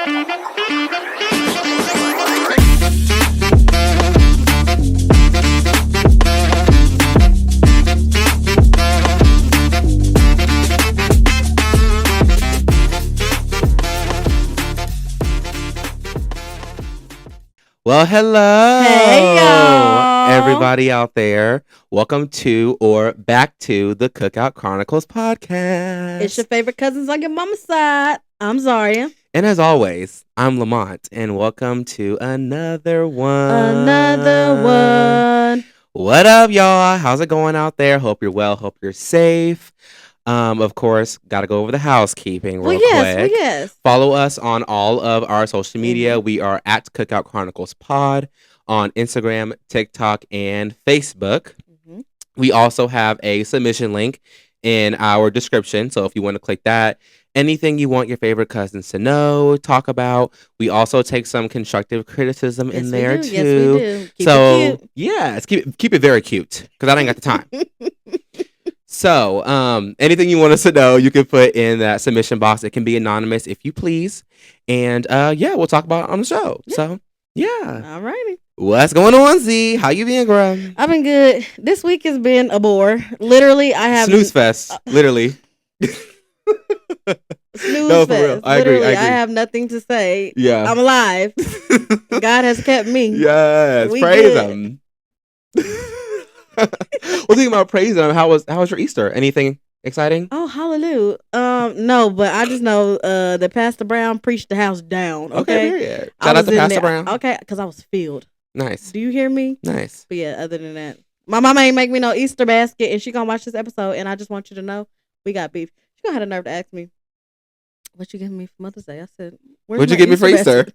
Well, hello. Hey, y'all. Everybody out there. Welcome to or back to the Cookout Chronicles podcast. It's your favorite cousins on your mama's side. I'm Zaria. And as always, I'm Lamont, and welcome to another one. What up, y'all? How's it going out there? Hope you're well. Hope you're safe. Of course, got to go over the housekeeping real quick. Yes. Follow us on all of our social media. We are at Cookout Chronicles Pod on Instagram, TikTok, and Facebook. We also have a submission link in our description. So if you want to click that, anything you want your favorite cousins to know, talk about. We also take some constructive criticism in there too. Yes, we do. Keep it cute. Yes, keep it very cute because I ain't got the time. So, anything you want us to know, you can put in that submission box. It can be anonymous if you please. And we'll talk about it on the show. Yeah. So, yeah. All righty. What's going on, Z? How you been, girl? I've been good. This week has been a bore. Literally, I have snooze fest. Literally. Snooze for real. fest. I agree. I have nothing to say. Yeah. I'm alive. God has kept me. Yes. Praise him. Well, thinking about praising him, how was your Easter? Anything exciting? Oh, hallelujah. No, but I just know that Pastor Brown preached the house down. Okay. Period. Shout out to Pastor Brown. Okay, because I was filled. Nice. Do you hear me? Nice. But yeah, other than that, my mama ain't make me no Easter basket, and she gonna watch this episode. And I just want you to know, we got beef. She gonna have the nerve to ask me, "What you giving me for Mother's Day?" I said, "What'd you give me for Easter?"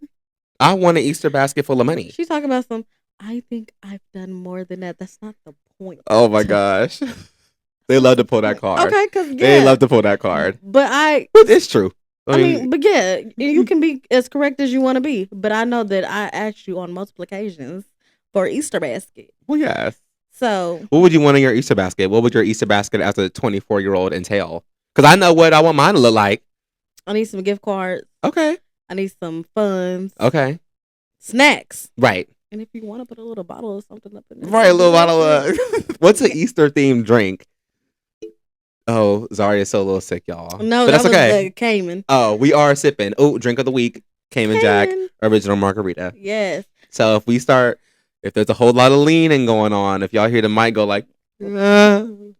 I want an Easter basket full of money. She's talking about some. I think I've done more than that. That's not the point. Oh my gosh, they love to pull that card. Okay, because they love to pull that card. But it's true. I mean, but yeah, you can be as correct as you want to be. But I know that I asked you on multiple occasions for Easter basket. Well, yes. So, what would you want in your Easter basket? What would your Easter basket as a 24-year-old entail? Because I know what I want mine to look like. I need some gift cards. Okay. I need some funds. Okay. Snacks. Right. And if you want to put a little bottle of something up in there. Right, a little bottle of... What's an Easter-themed drink? Oh, Zaria's so a little sick, y'all. No, but that's okay. The Cayman. Oh, we are sipping. Oh, drink of the week. Cayman Jack original margarita. Yes. So if there's a whole lot of leaning going on, if y'all hear the mic go like, that'll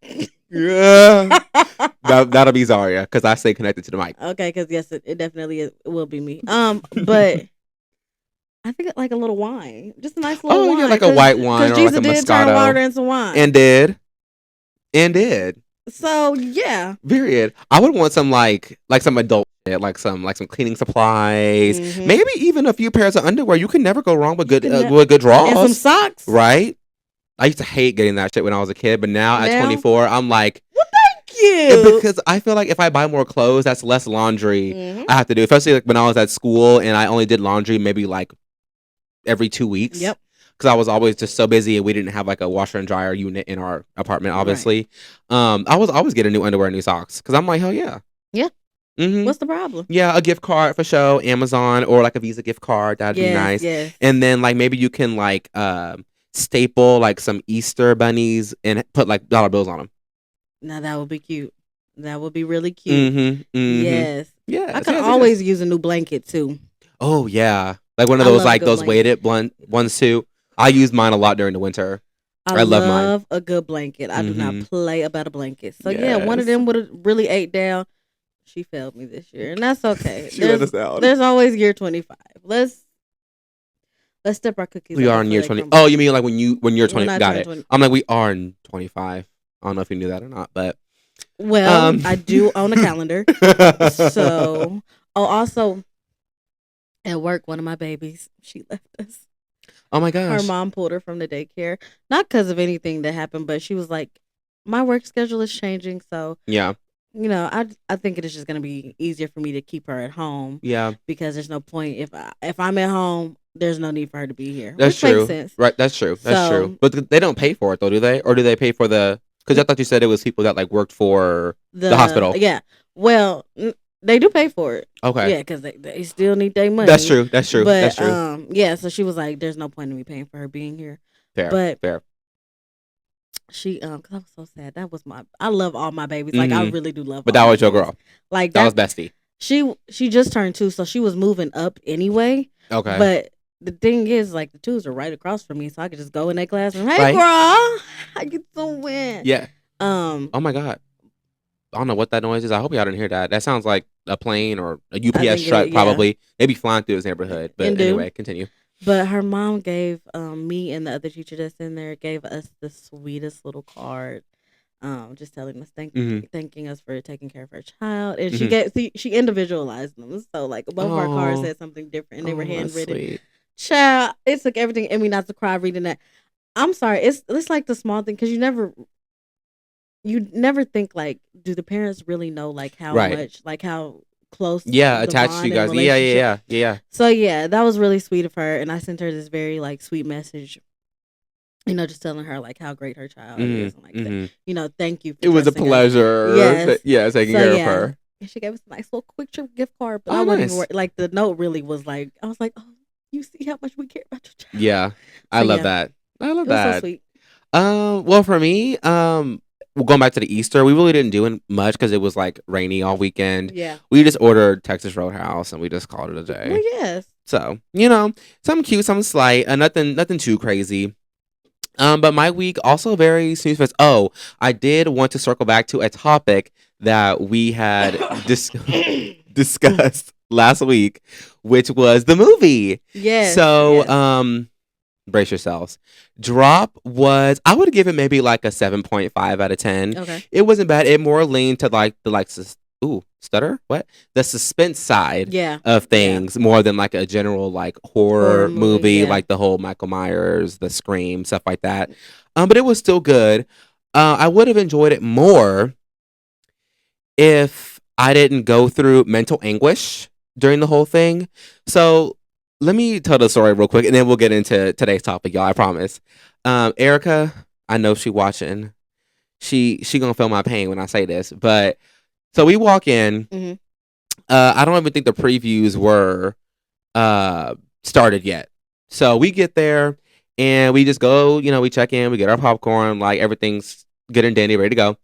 be Zaria because I stay connected to the mic. Okay, because yes, it definitely is, it will be me. But I think like a little wine, just a nice little wine. Yeah, like a white wine or Jesus like a did turn Moscato. water into wine, and did. So yeah. Period. I would want some like some adult shit, like some cleaning supplies, maybe even a few pairs of underwear. You can never go wrong with good draws and some socks. Right. I used to hate getting that shit when I was a kid, but now at 24, I'm like, well, thank you. Because I feel like if I buy more clothes, that's less laundry I have to do. Especially like when I was at school and I only did laundry maybe like every 2 weeks. Yep. Because I was always just so busy and we didn't have like a washer and dryer unit in our apartment, obviously. Right. I was always getting new underwear and new socks because I'm like, hell yeah. Yeah. Mm-hmm. What's the problem? Yeah, a gift card for show, Amazon or like a Visa gift card. That'd be nice. Yes. And then like maybe you can like staple like some Easter bunnies and put like dollar bills on them. Now that would be cute. That would be really cute. Yes. Yeah. I could always use a new blanket too. Oh yeah. Like one of those like those weighted ones too. I use mine a lot during the winter. I love mine. A good blanket. I do not play about a blanket. So yeah, one of them would have really ate down. She failed me this year, and that's okay. There's always year 25. Let's step our cookies. We are in year 20. Oh, you mean like when you're 20? Got it. 20. I'm like we are in 25. I don't know if you knew that or not, but I do own a calendar. So also at work, one of my babies, she left us. Oh my gosh. Her mom pulled her from the daycare. Not because of anything that happened, but she was like, my work schedule is changing. So, yeah. You know, I think it is just going to be easier for me to keep her at home. Yeah. Because there's no point. If I'm at home, there's no need for her to be here. That's which true. Makes sense. Right. That's true. That's true. But they don't pay for it, though, do they? Or do they pay for the... Because I thought you said it was people that like worked for the hospital. Yeah. Well... They do pay for it. Okay. Yeah, because they still need their money. That's true. That's true. But that's true. yeah, so she was like, "There's no point in me paying for her being here." Fair. But fair. She because I was so sad. That was I love all my babies. Like I really do love. But all that my was your babies. girl. Like that was bestie. She just turned 2, so she was moving up anyway. Okay. But the thing is, like the 2s are right across from me, so I could just go in that classroom. Hey, girl, I get to win. Yeah. Oh my God. I don't know what that noise is. I hope y'all didn't hear that. That sounds like a plane or a UPS truck, probably. Maybe flying through his neighborhood. But anyway, continue. But her mom gave me and the other teacher that's in there gave us the sweetest little card. Just telling us thanking us for taking care of her child, and she individualized them. So like both of our cards said something different, and they were handwritten. Child, it took everything in me not to cry reading that. I'm sorry, it's like the small thing because you never think like, do the parents really know like how much, like how close? Yeah, attached to you guys. Yeah. So yeah, that was really sweet of her, and I sent her this very like sweet message. Just telling her like how great her child is, and like thank you. It was a pleasure. Yes, taking care of her. And she gave us a nice little quick trip gift card, but I wasn't even like the note really was like I was like, oh, you see how much we care about your child. Yeah, I love that. I love that. So sweet. Well, for me, going back to the Easter, we really didn't do much because it was like rainy all weekend. Yeah, we just ordered Texas Roadhouse and we just called it a day. Well, yes. So something cute, something slight, nothing too crazy. But my week also very snooze fest. Oh, I did want to circle back to a topic that we had discussed last week, which was the movie. Yes. So, brace yourselves. Drop was, I would give it maybe like a 7.5 out of 10. Okay. It wasn't bad. It more leaned to like stutter? What? The suspense side of things more than like a general like horror movie, like the whole Michael Myers, the Scream, stuff like that. But it was still good. I would have enjoyed it more if I didn't go through mental anguish during the whole thing. So let me tell the story real quick and then we'll get into today's topic, y'all. I promise. Erica, I know she watching. She gonna feel my pain when I say this, but so we walk in. Mm-hmm. I don't even think the previews were started yet. So we get there and we just go, we check in, we get our popcorn, like everything's good and dandy, ready to go.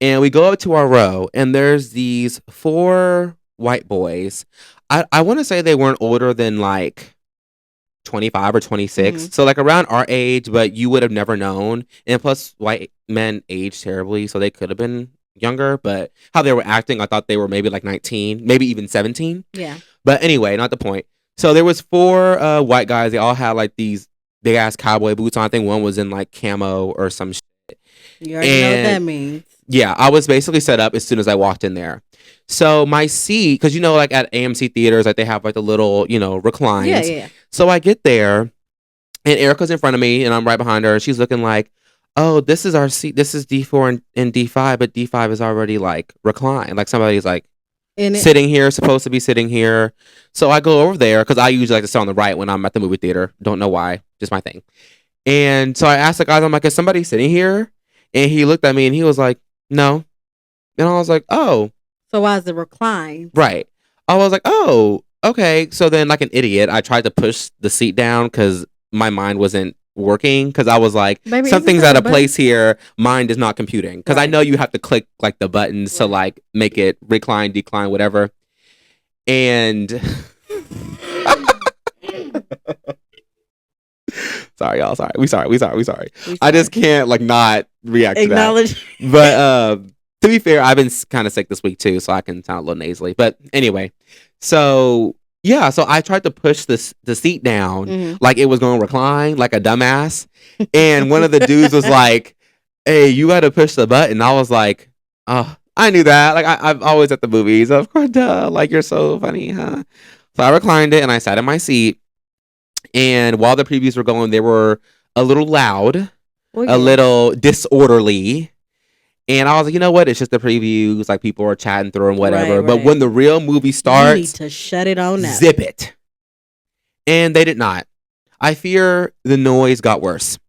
And we go up to our row and there's these 4 white boys. I want to say they weren't older than like 25 or 26. Mm-hmm. So like around our age, but you would have never known. And plus white men age terribly, so they could have been younger, but how they were acting, I thought they were maybe like 19, maybe even 17. Yeah. But anyway, not the point. So there was 4 white guys. They all had like these big ass cowboy boots on. I think one was in like camo or some shit. You already know what that means. Yeah, I was basically set up as soon as I walked in there. So my seat, because like at AMC theaters, like they have like the little, reclines. Yeah. So I get there and Erica's in front of me and I'm right behind her. She's looking like, oh, this is our seat. This is D4 and D5, but D5 is already like reclined. Like somebody's like sitting here, supposed to be sitting here. So I go over there because I usually like to sit on the right when I'm at the movie theater. Don't know why, just my thing. And so I asked the guys, I'm like, is somebody sitting here? And he looked at me and he was like, no. And I was like, oh. So why is it reclined? Right. I was like, oh, okay. So then like an idiot, I tried to push the seat down because my mind wasn't working because I was like, something's out of place here. Mind is not computing because I know you have to click like the buttons to like make it recline, decline, whatever. And sorry, y'all. Sorry. We sorry. I just can't like not react to that. But to be fair, I've been kind of sick this week too, so I can sound a little nasally. But anyway, so yeah, so I tried to push the seat down like it was going to recline like a dumbass. And one of the dudes was like, hey, you got to push the button. I was like, oh, I knew that. Like I'm always at the movies. Of course, duh. Like you're so funny, huh? So I reclined it and I sat in my seat. And while the previews were going, they were a little loud, a little disorderly. And I was like, you know what? It's just the previews. Like people are chatting through and whatever. Right. But when the real movie starts, you need to shut it on now. Zip it. And they did not. I fear the noise got worse.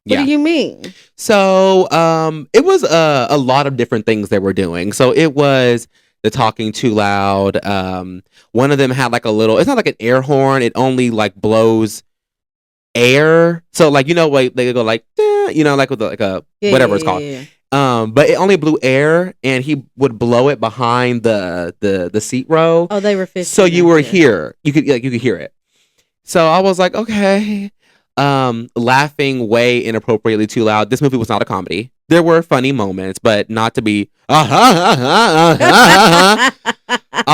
What do you mean? So it was a lot of different things they were doing. So it was the talking too loud. One of them had like a little. It's not like an air horn. It only like blows air. So like like they go like like with like a whatever it's called. Yeah. But it only blew air, and he would blow it behind the seat row. Oh, they were 15. So you were here. You could hear it. So I was like, okay. Laughing way inappropriately too loud. This movie was not a comedy. There were funny moments, but not to be. I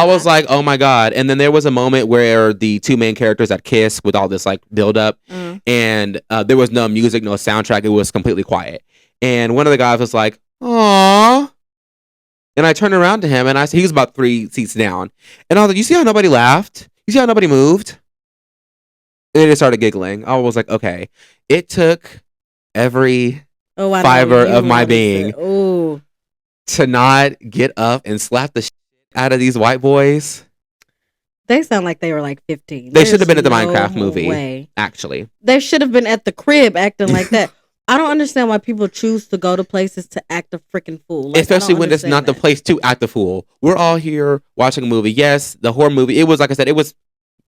was like, oh my god. And then there was a moment where the two main characters had kissed with all this like build up, and there was no music, no soundtrack. It was completely quiet. And one of the guys was like, "Aww." And I turned around to him, and he was about 3 seats down. And I was like, "You see how nobody laughed? You see how nobody moved?" And they just started giggling. I was like, "Okay." It took every fiber of my being to not get up and slap the shit out of these white boys. They sound like they were like 15. They should have been at the Minecraft movie. Actually, they should have been at the crib acting like that. I don't understand why people choose to go to places to act a freaking fool. Like, especially when it's not the place to act a fool. We're all here watching a movie. Yes, the horror movie. It was, like I said, it was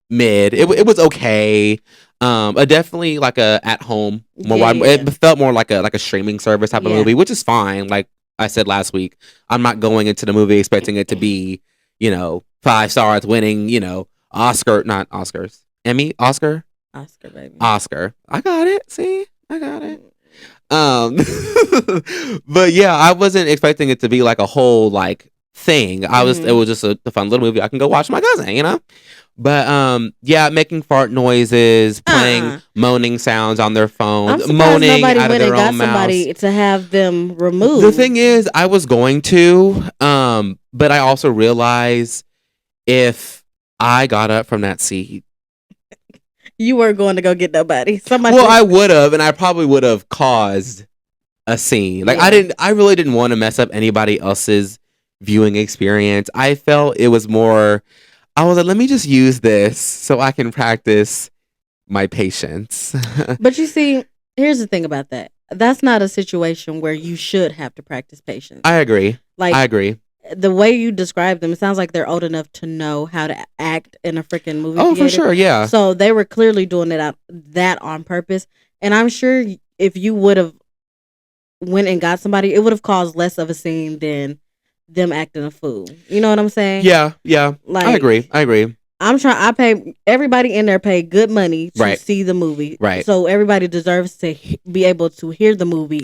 mid. It was okay. Definitely like a at home. It felt more like a streaming service type of movie, which is fine. Like I said last week, I'm not going into the movie expecting it to be, 5 stars, winning, not Oscars, Emmy, Oscar, baby, Oscar. I got it. See, I got it. But yeah, I wasn't expecting it to be like a whole like thing. It was just a fun little movie I can go watch with my cousin, But yeah, making fart noises, playing moaning sounds on their phones, moaning out of their own mouths. Somebody to have them removed. The thing is, I was going to, but I also realized if I got up from that seat, you weren't going to go get nobody. I would have, and I probably would have caused a scene. Like I really didn't want to mess up anybody else's viewing experience. I felt it was more. I was like, let me just use this so I can practice my patience. But you see, here's the thing about that. That's not a situation where you should have to practice patience. I agree. I agree. The way you describe them, it sounds like they're old enough to know how to act in a freaking movie theater. For sure, yeah. So they were clearly doing that on purpose. And I'm sure if you would have went and got somebody, it would have caused less of a scene than them acting a fool. You know what I'm saying? Yeah. Like, I agree. I pay everybody in there pay good money to see the movie. Right. So everybody deserves to be able to hear the movie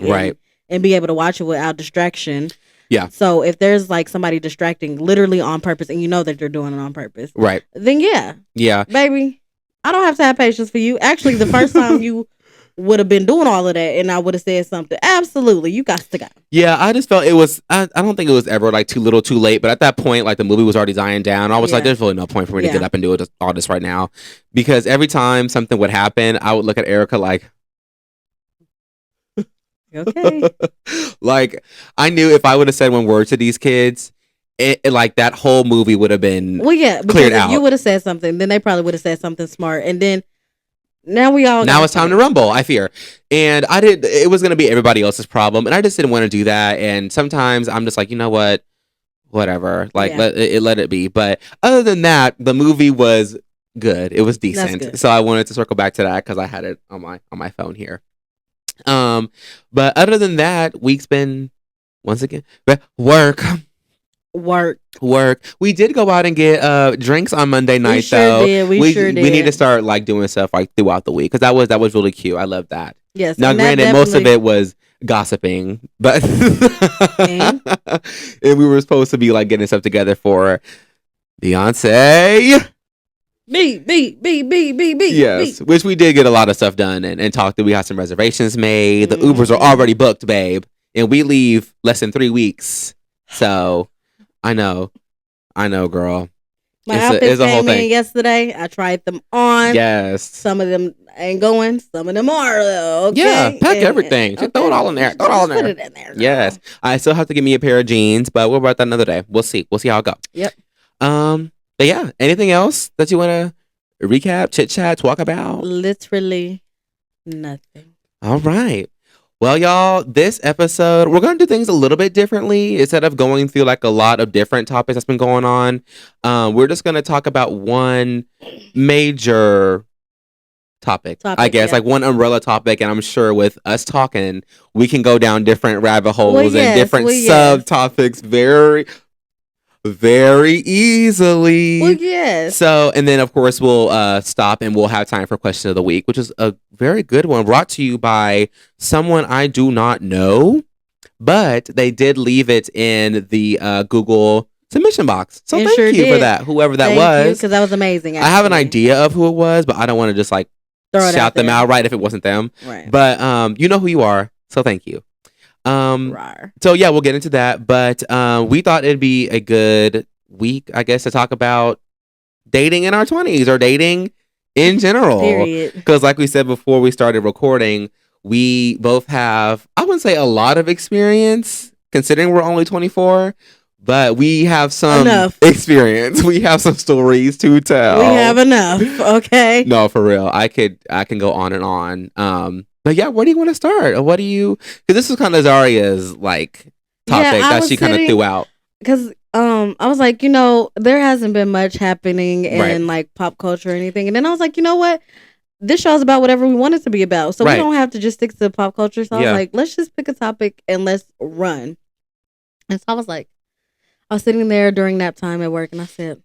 and be able to watch it without distraction. Yeah. So if there's like somebody distracting literally on purpose and you know that they're doing it on purpose. Right. Then yeah. Yeah. Baby, I don't have to have patience for you. Actually, the first time you would have been doing all of that and I would have said something, absolutely, you got to go. Yeah, I just felt it was, I don't think it was ever like too little too late, but at that point, like the movie was already dying down. I was like, there's really no point for me to get up and do all this right now. Because every time something would happen, I would look at Erica like, okay. Like, I knew if I would have said one word to these kids, it like that whole movie would have been cleared out. If you would have said something, then they probably would have said something smart. And then now it's time to rumble, I fear. And it was going to be everybody else's problem. And I just didn't want to do that. And sometimes I'm just like, you know what? Whatever. Like, let it be. But other than that, the movie was good. It was decent. So I wanted to circle back to that because I had it on my phone here. But other than that, week's been, once again, work. We did go out and get drinks on Monday night. We sure did. We need to start like doing stuff like throughout the week because that was really cute. I love that. Yes. Now, granted, most of it was gossiping, but and we were supposed to be like getting stuff together for Beyonce. Yes, which we did get a lot of stuff done and talked that we had some reservations made. The Ubers are already booked, babe, and we leave less than 3 weeks. So. I know, girl. My outfits came in yesterday. I tried them on. Yes. Some of them ain't going. Some of them are though. Okay? Yeah, pack everything. Just throw it all in there. Put it in there. Girl. Yes. I still have to get me a pair of jeans, but we'll worry about that another day. We'll see how it goes. Yep. But yeah, anything else that you want to recap, chit chat, talk about? Literally nothing. All right. Well, y'all, this episode, we're going to do things a little bit differently. Instead of going through like a lot of different topics that's been going on, we're just going to talk about one major topic, I guess, like one umbrella topic. And I'm sure with us talking, we can go down different rabbit holes and different subtopics very easily. Well, yes. So, and then of course we'll stop and we'll have time for question of the week, which is a very good one, brought to you by someone I do not know, but they did leave it in the Google submission box. So thank you for that, whoever that was, because that was amazing. Actually. I have an idea of who it was, but I don't want to just like shout them out right if it wasn't them. Right. But you know who you are, so thank you. So yeah, we'll get into that, but we thought it'd be a good week, I guess, to talk about dating in our 20s or dating in general. Because like we said before we started recording, we both have, I wouldn't say a lot of experience considering we're only 24, but we have some experience. We have some stories to tell. We have enough. Okay. No, for real. I can go on and on. But yeah, where do you want to start? Or what do you? Because this is kind of Zaria's like topic that she kind of threw out. Because I was like, there hasn't been much happening in like pop culture or anything, and then I was like, you know what? This show's about whatever we want it to be about, so we don't have to just stick to pop culture. So I was like, let's just pick a topic and let's run. And so I was sitting there during nap time at work, and I said,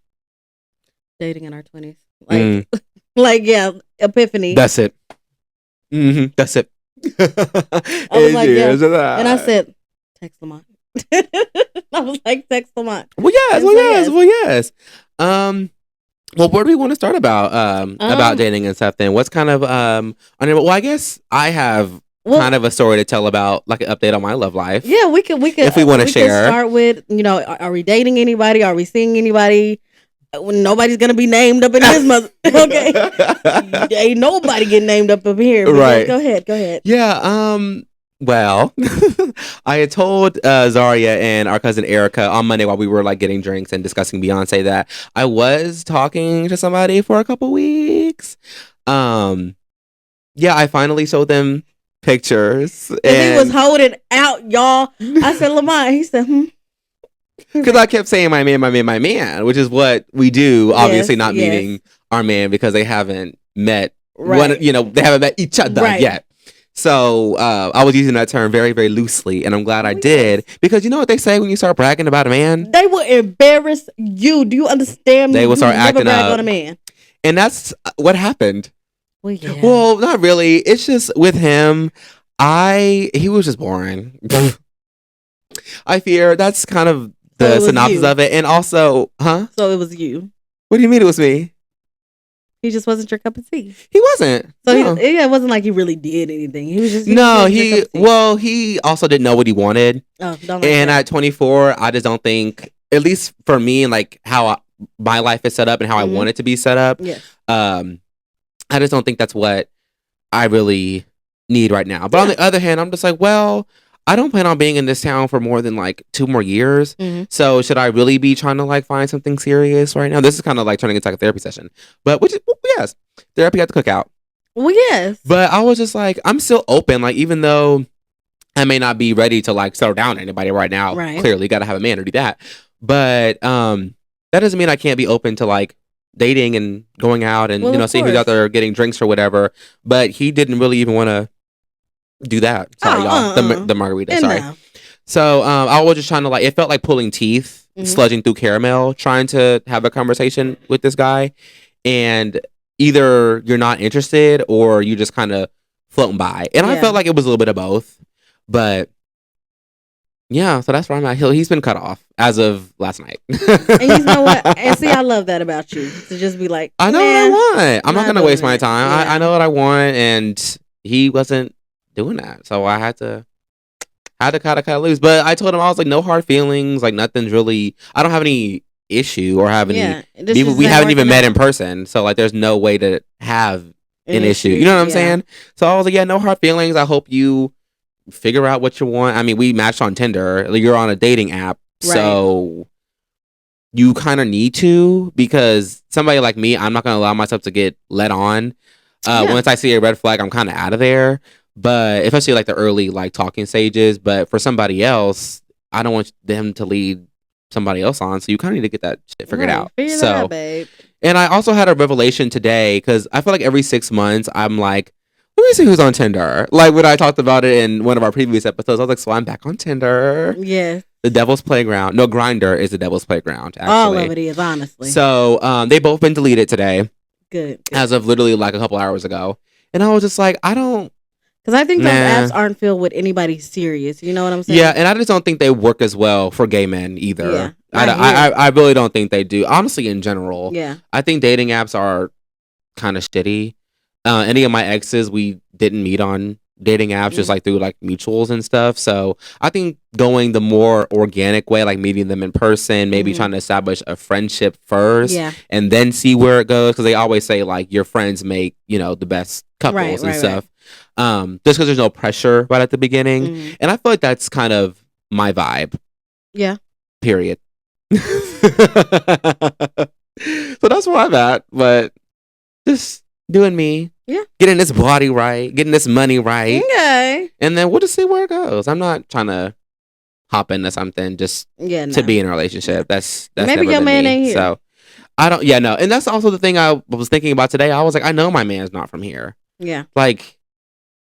dating in our 20s, like, epiphany. That's it. Mm-hmm. That's it. I was like, and I said, text Lamont. I was like, text Lamont. Well, yes. Well, where do we want to start about dating and stuff? Then what's kind of well, I guess I have kind of a story to tell about, like an update on my love life. Yeah, we could if we want to share. Start with, are we dating anybody? Are we seeing anybody? Nobody's gonna be named up in this mother. Okay, ain't nobody getting named up here. Right. Go ahead. Yeah. Well, I had told Zaria and our cousin Erica on Monday while we were like getting drinks and discussing Beyonce that I was talking to somebody for a couple weeks. Yeah, I finally showed them pictures, and he was holding out, y'all. I said, Lamont. He said, Because I kept saying my man, which is what we do. Obviously, not meaning our man because they haven't met. Right. They haven't met each other yet. So I was using that term very, very loosely, and I'm glad I did, because you know what they say when you start bragging about a man? They will embarrass you. Do you understand? They will start acting up on a man, and that's what happened. Well, yeah. Well, not really. It's just with him, he was just boring. I fear that's kind of the synopsis of it, and also, So it was you. What do you mean it was me? He just wasn't your cup of tea. He wasn't. So no. It wasn't like he really did anything. He was just he also didn't know what he wanted. Oh, don't and at 24, I just don't think, at least for me, and like how my life is set up and how I want it to be set up. Yes. I just don't think that's what I really need right now. But on the other hand, I'm just like, well, I don't plan on being in this town for more than like 2 more years. Mm-hmm. So should I really be trying to like find something serious right now? This is kind of like turning into like a therapy session. But yes, therapy at the cookout. Well, yes. But I was just like, I'm still open. Like, even though I may not be ready to like settle down anybody right now. Right. Clearly, got to have a man to do that. But that doesn't mean I can't be open to like dating and going out and seeing who's out there getting drinks or whatever. But he didn't really even want to do that. Sorry, y'all. The margarita. Sorry. No. So I was just trying to like, it felt like pulling teeth, sludging through caramel, trying to have a conversation with this guy, and either you're not interested or you just kind of floating by. And I felt like it was a little bit of both. But yeah, so that's where I'm at. He's been cut off as of last night. And you know what? And see, I love that about you, to just be like, I know what I want. I'm not gonna waste my time. I know what I want, and he wasn't doing that, so I had to kind of lose. But I told him, I was like, no hard feelings, like nothing's really, I don't have any issue or have any we haven't even met in person, so like there's no way to have an issue, you know what I'm saying? So I was like, yeah, no hard feelings. I hope you figure out what you want. I mean, we matched on Tinder. You're on a dating app, so you kind of need to, because somebody like me, I'm not gonna allow myself to get led on. Once I see a red flag, I'm kind of out of there. but especially like the early like talking stages. But for somebody else, I don't want them to lead somebody else on, so you kind of need to get that shit figured out. Figure that out, babe. And I also had a revelation today because I feel like every 6 months I'm like, let me see who's on Tinder. Like when I talked about it in one of our previous episodes, I was like, so I'm back on Tinder. Yeah. The Devil's Playground. No, Grindr is the Devil's Playground, actually. All of it is, honestly. So they both been deleted today. Good. As of literally like a couple hours ago. And I was just like, I don't. Because I think those apps aren't filled with anybody serious. You know what I'm saying? Yeah, and I just don't think they work as well for gay men either. Yeah, I really don't think they do. Honestly, in general. Yeah. I think dating apps are kind of shitty. Any of my exes, we didn't meet on dating apps, just like through like mutuals and stuff. So I think going the more organic way, like meeting them in person, maybe trying to establish a friendship first, and then see where it goes. Because they always say like your friends make the best couples and stuff. Just because there's no pressure right at the beginning, and I feel like that's kind of my vibe. Yeah. Period. So that's where I'm at, but just doing me. Yeah. Getting this body right, getting this money right. Okay. And then we'll just see where it goes. I'm not trying to hop into something just to be in a relationship. That's maybe your man ain't here. So I don't. Yeah, no. And that's also the thing I was thinking about today. I was like, I know my man's not from here. Yeah. Like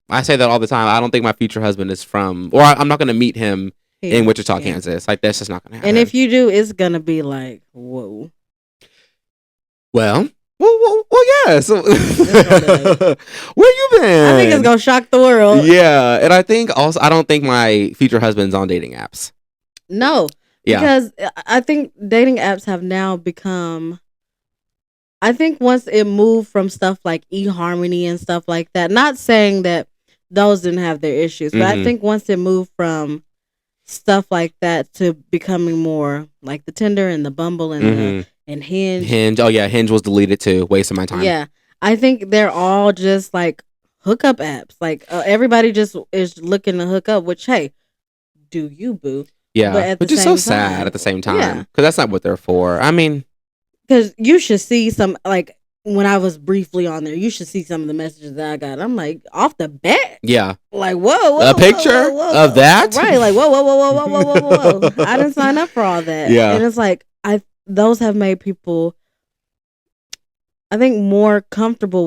I say that all the time. I don't think my future husband is from, or I'm not going to meet him in Wichita, Kansas. Like that's just not going to happen. And if you do, it's going to be like, whoa. Well, yeah. So, where you been? I think it's gonna shock the world. Yeah, and I think also I don't think my future husband's on dating apps. No, because I think dating apps have now become. I think once it moved from stuff like eHarmony and stuff like that, not saying that those didn't have their issues, but I think once it moved from stuff like that to becoming more like the Tinder and the Bumble and and Hinge. Oh yeah, Hinge was deleted too. Wasting my time. Yeah, I think they're all just like hookup apps. Like everybody just is looking to hook up. Which hey, do you, boo? Yeah, but just so sad at the same time because that's not what they're for. I mean, because you should see some like when I was briefly on there, you should see some of the messages that I got. I'm like off the bat. Yeah, like whoa, a picture of that, right? Like whoa. I didn't sign up for all that. Yeah, and it's like those have made people, I think, more comfortable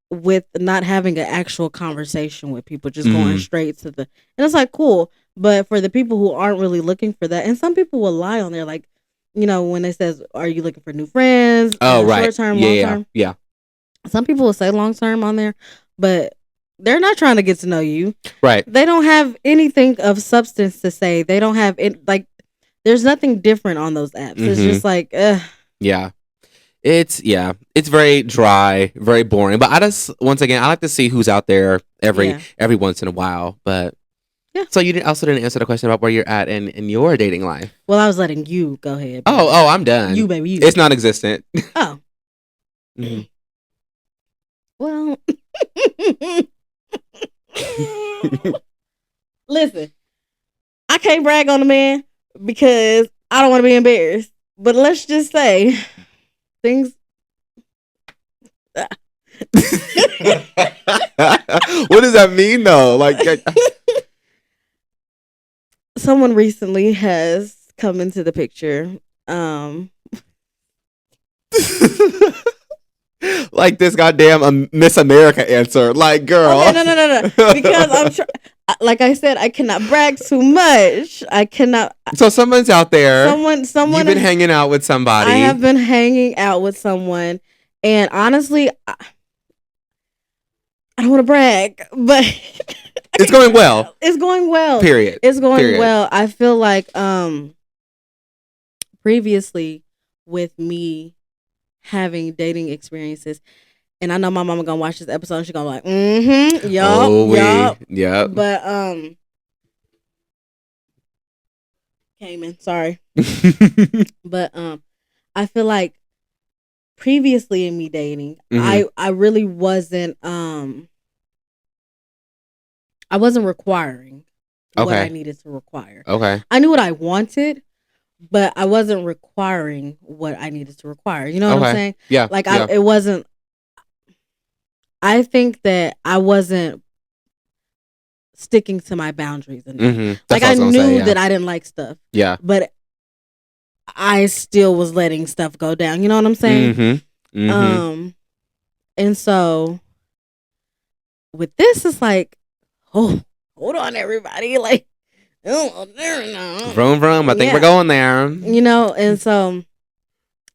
with not having an actual conversation with people, just going straight to the. And it's like cool, but for the people who aren't really looking for that, and some people will lie on there, like when it says, "Are you looking for new friends?" Oh, right, short term, long term. Yeah. Some people will say long term on there, but they're not trying to get to know you. Right. They don't have anything of substance to say. They don't have it like. There's nothing different on those apps. It's just like, yeah, it's very dry, very boring. But once again, I like to see who's out there every once in a while. But yeah. So you also didn't answer the question about where you're at in your dating life. Well, I was letting you go ahead. Oh, I'm done. You baby, you. It's non-existent. Oh. Well, listen, I can't brag on the man because I don't want to be embarrassed. But let's just say things. What does that mean though? Like someone recently has come into the picture. Like this goddamn Miss America answer. Like, girl. Okay, no. Because I'm like I said, I cannot brag too much. I cannot. So someone's out there. Someone. You've been hanging out with somebody. I have been hanging out with someone, and honestly, I don't want to brag, but it's going well. It's going well. Period. It's going well. I feel like previously with me having dating experiences, and I know my mama gonna watch this episode and she's gonna be like, yup. But Cayman, sorry. But I feel like previously in me dating, I really wasn't I wasn't requiring what I needed to require. Okay. I knew what I wanted, but I wasn't requiring what I needed to require. You know what I'm saying? Yeah. Like it wasn't. I think that I wasn't sticking to my boundaries enough. Like I knew that I didn't like stuff. Yeah. But I still was letting stuff go down. You know what I'm saying? And so with this, it's like, oh, hold on, everybody. Like, vroom, vroom. I think we're going there. You know, and so,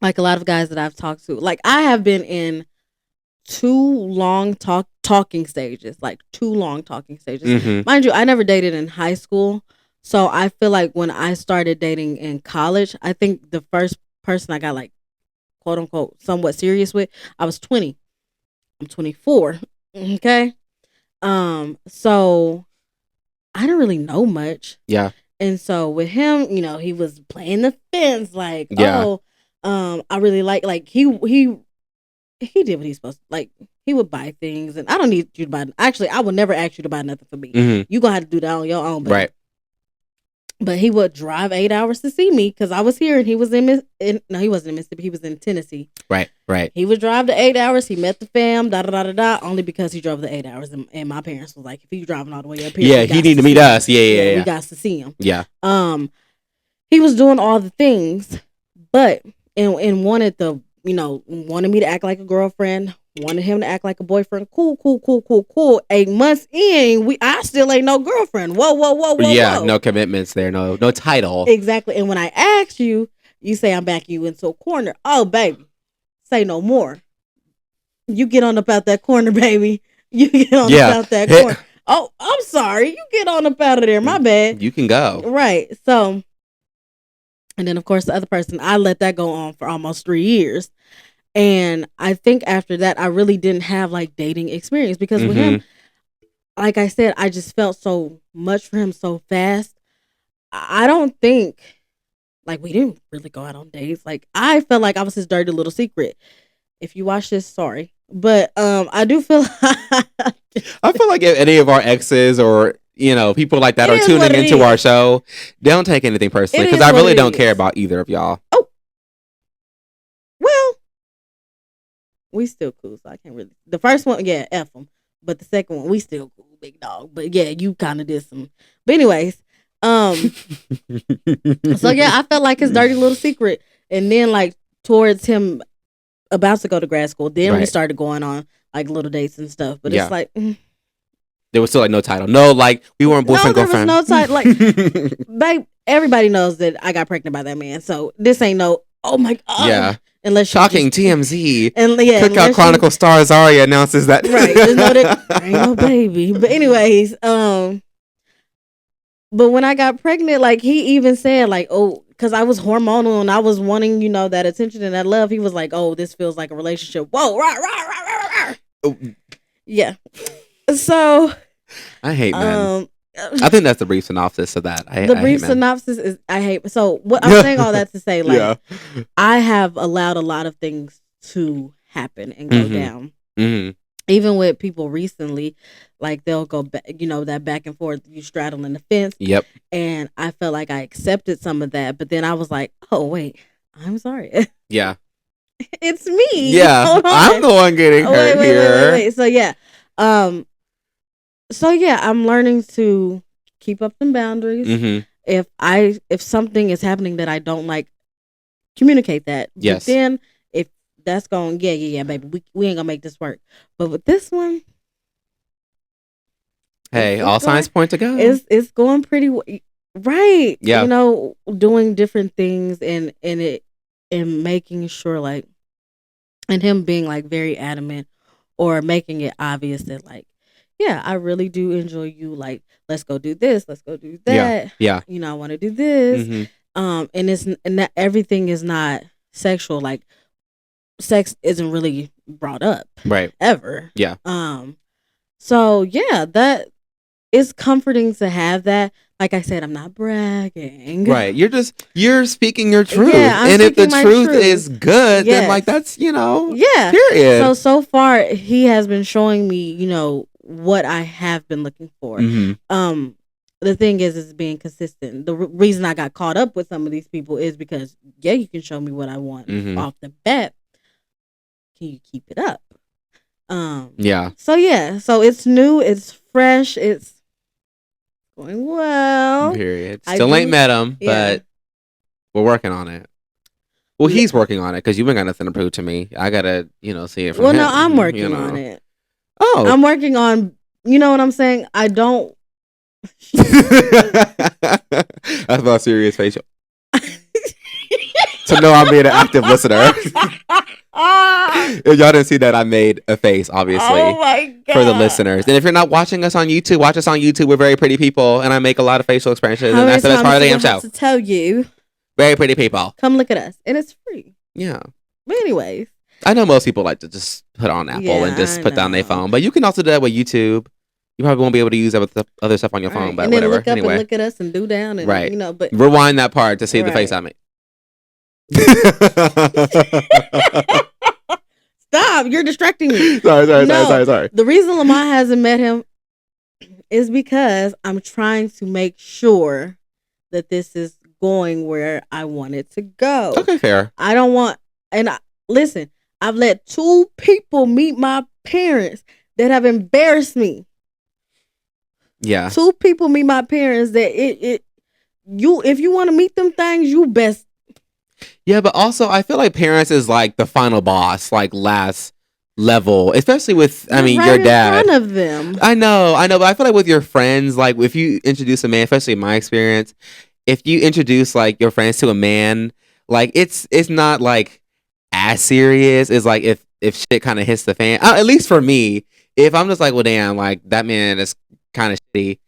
like a lot of guys that I've talked to, like I have been in two long talking stages. Mind you, I never dated in high school. So I feel like when I started dating in college, I think the first person I got like, quote unquote, somewhat serious with, I was 20. I'm 24. Okay. So I didn't really know much. Yeah. And so with him, you know, he was playing the fence like, I really like he did what he's supposed to. Like, he would buy things, and I don't need you to buy. Actually, I would never ask you to buy nothing for me. You gonna have to do that on your own, baby. Right? But he would drive 8 hours to see me because I was here and he was no, he wasn't in Mississippi. He was in Tennessee. Right. He would drive the 8 hours. He met the fam. Only because he drove the 8 hours, and my parents was like, if he's driving all the way up here, yeah, he need to meet us. Yeah. We got to see him. Yeah. He was doing all the things, but and wanted me to act like a girlfriend. Wanted him to act like a boyfriend. Cool. 8 months in, I still ain't no girlfriend. Whoa. Yeah, no commitments there. No title. Exactly. And when I ask you, you say I'm backing you into a corner. Oh, baby, say no more. You get on up out that corner, baby. You get on up out that corner. Oh, I'm sorry. You get on up out of there. My bad. You can go. Right. So, and then of course the other person, I let that go on for almost 3 years. And I think after that, I really didn't have like dating experience because with him, like I said, I just felt so much for him so fast. I don't think like we didn't really go out on dates. Like I felt like I was his dirty little secret. If you watch this, sorry. But I do feel I feel like if any of our exes or people like that are tuning into our show, don't take anything personally because I really don't care about either of y'all. Oh. Well, we still cool, so I can't really. The first one, yeah, F them. But the second one, we still cool, big dog. But yeah, you kind of did some. But anyways, so yeah, I felt like his dirty little secret. And then like towards him about to go to grad school, then we started going on like little dates and stuff. But it's like there was still like no title. No, like we weren't boyfriend girlfriend. There was no title. Like babe, everybody knows that I got pregnant by that man. So this ain't no, oh my God. Yeah. Unless shocking TMZ. And Cookout Chronicles star Azaria announces that. Right. Just know that there ain't no baby. But anyways, but when I got pregnant, like he even said like, oh, because I was hormonal and I was wanting, that attention and that love. He was like, oh, this feels like a relationship. Whoa, rah. Oh. Yeah. So I hate men. I think that's the brief synopsis of that. The brief synopsis is I hate. So what I'm saying all that to say, like, I have allowed a lot of things to happen and go down. Even with people recently, like they'll go back, that back and forth, you straddling the fence. Yep. And I felt like I accepted some of that, but then I was like, oh wait, I'm sorry. Yeah. It's me. Yeah. I'm the one getting hurt here. Wait. So yeah, I'm learning to keep up some boundaries. If something is happening that I don't like, communicate that. Yes. But then if that's going, yeah, baby, we ain't gonna make this work. But with this one, hey, all signs point to go. It's going pretty right. Yeah. Doing different things and making sure like, and him being like very adamant or making it obvious that like, yeah, I really do enjoy you. Like, let's go do this. Let's go do that. Yeah. I want to do this. And that everything is not sexual. Like, sex isn't really brought up, right? Ever. Yeah. So yeah, that is comforting to have that. Like I said, I'm not bragging. Right. You're speaking your truth. Yeah, and if the truth is good, then like that's yeah. Period. So far he has been showing me, what I have been looking for. The thing is being consistent. The reason I got caught up with some of these people is because you can show me what I want off the bat. Can you keep it up? Yeah. So it's new, it's fresh, it's Going well. Period. Still ain't met him, but we're working on it. Well, he's working on it because you ain't got nothing to prove to me. I gotta, see it from him. Well, no, I'm working on it. Oh, I'm working on. You know what I'm saying? I don't. That's my serious facial. To know I'm being an active listener. If y'all didn't see that, I made a face, obviously. Oh my God. For the listeners. And if you're not watching us on YouTube, watch us on YouTube. We're very pretty people, and I make a lot of facial expressions, and that's the best part of the damn show. To tell you, very pretty people. Come look at us, and it's free. Yeah. But anyways, I know most people like to just put on Apple and just put down their phone, but you can also do that with YouTube. You probably won't be able to use that with the other stuff on your phone, but and then whatever. Look up and look at us and do down, and but rewind that part to see the face I made. Stop! You're distracting me. Sorry. The reason Lamont hasn't met him is because I'm trying to make sure that this is going where I want it to go. Okay, fair. I don't want, listen, I've let 2 people meet my parents that have embarrassed me. Yeah. 2 people meet my parents that if you want to meet them things, you best. Yeah, but also I feel like parents is like the final boss, like last level, especially with your dad. In front of them. I know, but I feel like with your friends, like if you introduce a man, especially in my experience, if you introduce like your friends to a man, like it's not like as serious as like if shit kind of hits the fan. At least for me, if I'm just like, well, damn, like that man is kind of shitty.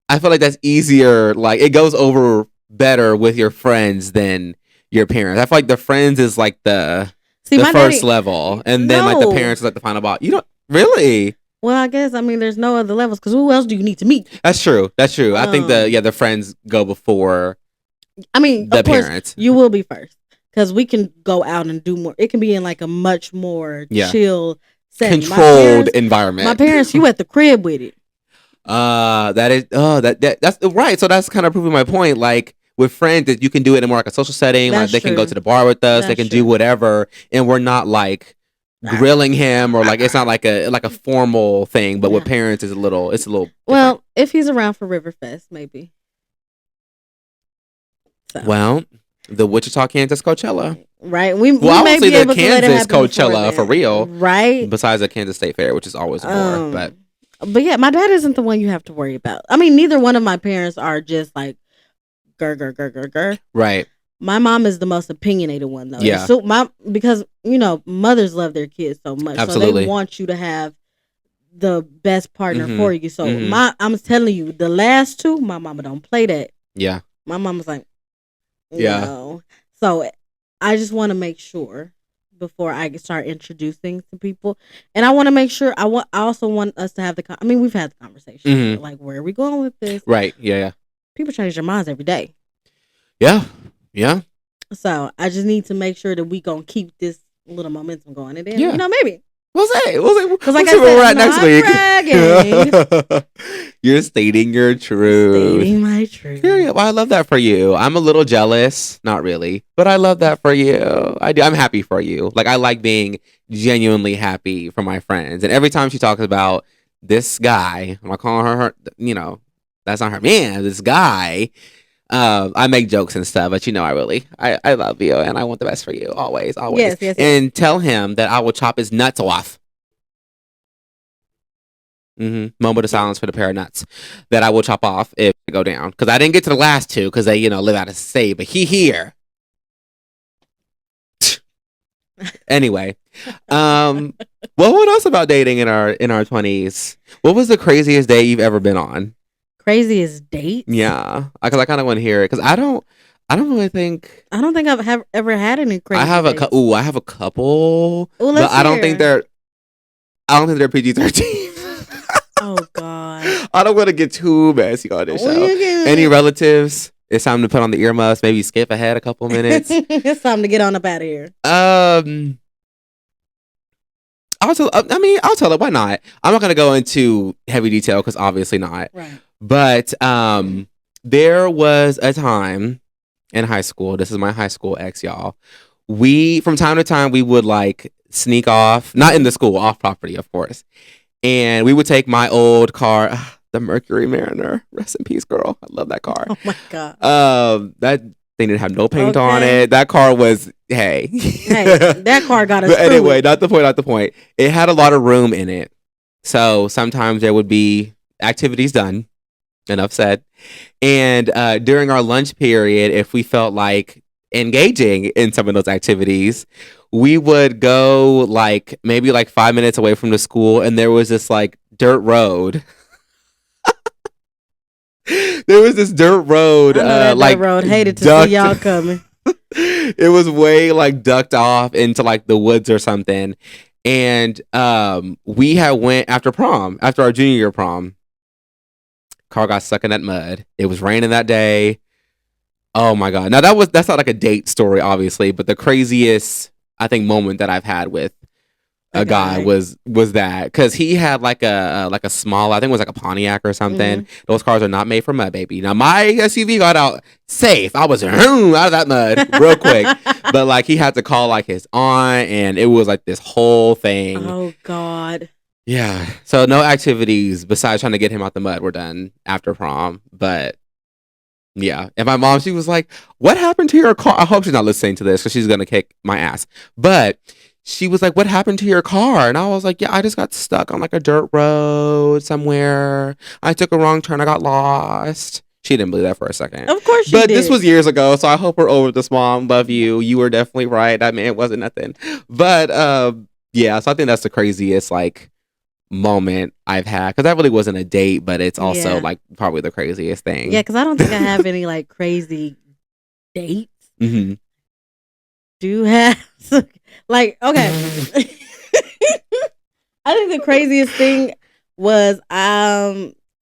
I feel like that's easier. Like it goes over better with your friends than your parents. I feel like the friends is like the first level, and then like the parents is like the final boss. You don't really. Well, I guess there's no other levels because who else do you need to meet? That's true. I think the friends go before. The parents. You will be first because we can go out and do more. It can be in like a much more chill setting, controlled environment. My parents, you at the crib with it. That's right. So that's kind of proving my point. Like with friends, that you can do it in more like a social setting. That's like they can go to the bar with us. They can do whatever, and we're not like grilling him or like it's not like a formal thing. But with parents, it's a little. Well, if he's around for Riverfest, maybe. So. Well, the Wichita, Kansas Coachella. Right. I would say the Kansas Coachella for real. Right. Besides the Kansas State Fair, which is always more, But yeah, my dad isn't the one you have to worry about. Neither one of my parents are just like, grr. Right. My mom is the most opinionated one though. Yeah. So because mothers love their kids so much, absolutely. So they want you to have the best partner for you. So I'm telling you, the last 2, my mama don't play that. Yeah. My mama's like, no. So I just want to make sure before I start introducing to people, and I want to make sure I also want us to have we've had the conversation like, where are we going with this? Right. Yeah. People change their minds every day. Yeah. So I just need to make sure that we gonna keep this little momentum going, and then maybe we'll see. Because like I said, where we're at next week. Bragging. You're stating your truth. Stating my truth. Yeah, well, I love that for you. I'm a little jealous, not really, but I love that for you. I do. I'm happy for you. Like I like being genuinely happy for my friends, and every time she talks about this guy, I'm not calling her. That's not her man. This guy. I make jokes and stuff, but I love you and I want the best for you always. Yes. And tell him that I will chop his nuts off. Moment of silence for the pair of nuts that I will chop off if they go down, because I didn't get to the last 2 because they live out of state, but he here. Anyway, what else about dating in our 20s? What was the craziest date you've ever been on? Craziest date? Yeah, because I kind of want to hear it, because I don't really think. I don't think I've ever had any crazy. I have dates. I have a couple. Well, but I don't think they're PG-13. Oh God! I don't want to get too messy on this show. Any relatives? It's time to put on the earmuffs. Maybe skip ahead a couple minutes. It's time to get on up out of here. I'll tell it. Why not? I'm not gonna go into heavy detail because obviously not. Right. But there was a time in high school. This is my high school ex, y'all. We from time to time we would like sneak off, not in the school, off property, of course. And we would take my old car. the Mercury Mariner. Rest in peace, girl. I love that car. Oh my God. That thing didn't have no paint on it. That car was hey. That car got us. But anyway, not the point. It had a lot of room in it. So sometimes there would be activities done. Enough said. And during our lunch period, if we felt like engaging in some of those activities, we would go like maybe like 5 minutes away from the school, and there was this like dirt road. There was this dirt road. I know that like dirt road. Hated to see y'all coming. It was way like ducked off into like the woods or something. And we had went after our junior year prom. Car got stuck in that mud. It was raining that day. Oh my God. Now that's not like a date story, obviously, but the craziest I think moment that I've had with a guy was that, because he had like a small, I think it was like a Pontiac or something. Mm-hmm. Those cars are not made for mud, baby. Now my SUV got out safe. I was out of that mud real quick, but like he had to call like his aunt, and it was like this whole thing. Oh God. Yeah. So no activities besides trying to get him out the mud were done after prom, but. Yeah. And my mom, she was like, what happened to your car? I hope she's not listening to this because she's going to kick my ass. But she was like, what happened to your car? And I was like, yeah, I just got stuck on like a dirt road somewhere. I took a wrong turn. I got lost. She didn't believe that for a second. Of course she did. But this was years ago, so I hope we're over this, Mom. Love you. You were definitely right. I mean, it wasn't nothing. But yeah, so I think that's the craziest like moment I've had, because that really wasn't a date, but it's also like probably the craziest thing. Yeah, because I don't think I have any like crazy dates. Mm-hmm. Do you have like okay? I think the craziest thing was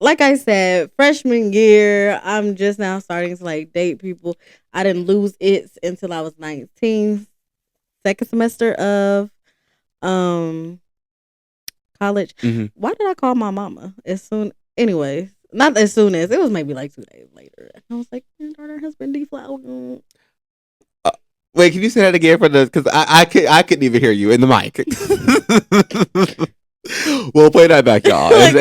like I said, freshman year, I'm just now starting to like date people. I didn't lose it until I was 19, second semester of college. Mm-hmm. Why did I call my mama anyways, not as soon as, it was maybe like 2 days later. I was like, your daughter has been deflowered. Wait, can you say that again because I couldn't even hear you in the mic. We'll play that back, y'all. No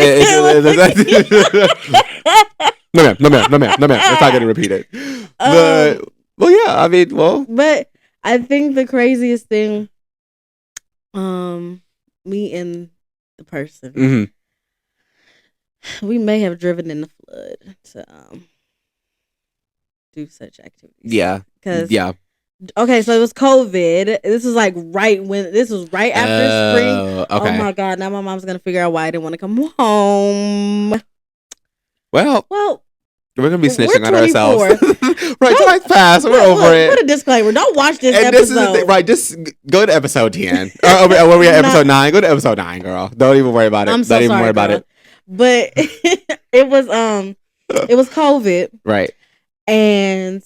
ma'am. It's not gonna repeat it. But well, yeah, I mean, but I think the craziest thing, me and the person, mm-hmm. we may have driven in the flood to do such activities. Yeah. Okay, so it was COVID. This was like right after spring. Okay. Oh my God! Now my mom's gonna figure out why I didn't want to come home. Well, we're gonna be snitching on 24. Ourselves. Right, time's passed. We're over it. Put a disclaimer. Don't watch this episode. This is the thing, right? Just go to episode 10. Where we at episode 9? Go to episode 9, girl. Don't even worry about it. I'm so Don't even sorry, worry about it. But it was COVID, right? And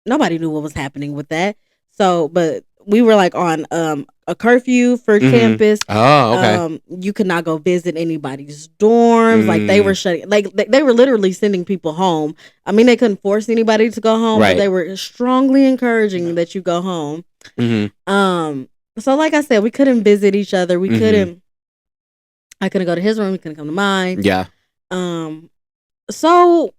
nobody knew what was happening with that. So, but we were like on a curfew for campus. Oh, okay. You could not go visit anybody's dorms. Like they were shutting, like they were literally sending people home. I mean, they couldn't force anybody to go home, but they were strongly encouraging that you go home. Mm-hmm. So like I said, we couldn't visit each other. We couldn't. I couldn't go to his room. He couldn't come to mine. Yeah. So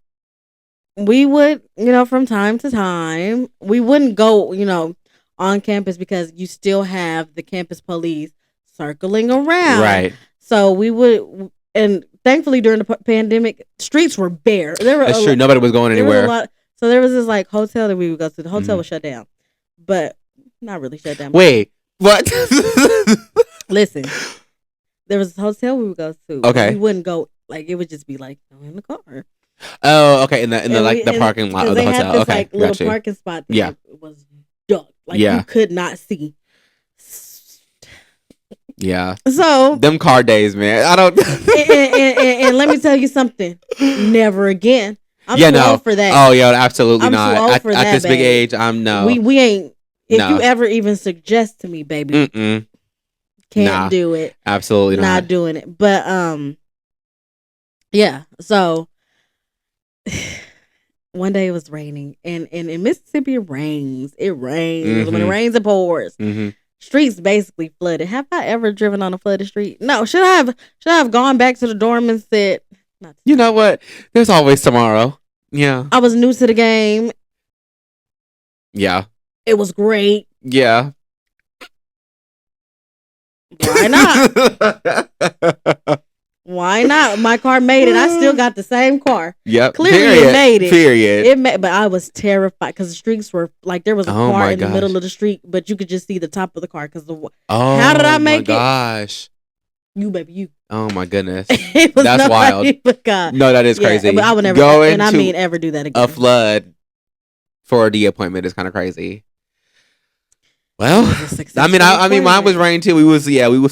we would, from time to time, we wouldn't go, on campus because you still have the campus police circling around. Right. So we would, and thankfully during the pandemic, streets were bare. That's true. Nobody was going anywhere. So there was this like hotel that we would go to. The hotel was shut down, but not really shut down. Wait, what? Listen, there was a hotel we would go to. Okay. We wouldn't go, like, it would just be like in the car. Oh, okay. In the parking lot of the hotel. This, okay. Like little parking spot. Yeah. It was dark. Like you could not see. Yeah. So them car days, man. I don't. and let me tell you something. Never again. I'm too old for that. Oh yeah, absolutely not. Too old for at that, this big age, I'm no. We ain't. If you ever even suggest to me, baby, can't do it. Absolutely not doing it. But yeah. So one day it was raining, and in Mississippi it rains. When it rains, it pours. streets basically flooded. Have I ever driven on a flooded street? No. Should I have gone back to the dorm and said, you know what? There's always tomorrow. Yeah. I was new to the game. Yeah. It was great. Yeah. Why not? Why not? My car made it. I still got the same car. Yep. Clearly it made it. Period. But I was terrified because the streets were like there was a car in the middle of the street, but you could just see the top of the car because how did I make it? Oh my gosh. You baby, you. Oh my goodness. That's wild. No, that is crazy. But I would never ever do that again. A flood for a D appointment is kind of crazy. Well, I mean, mine was rain too. We was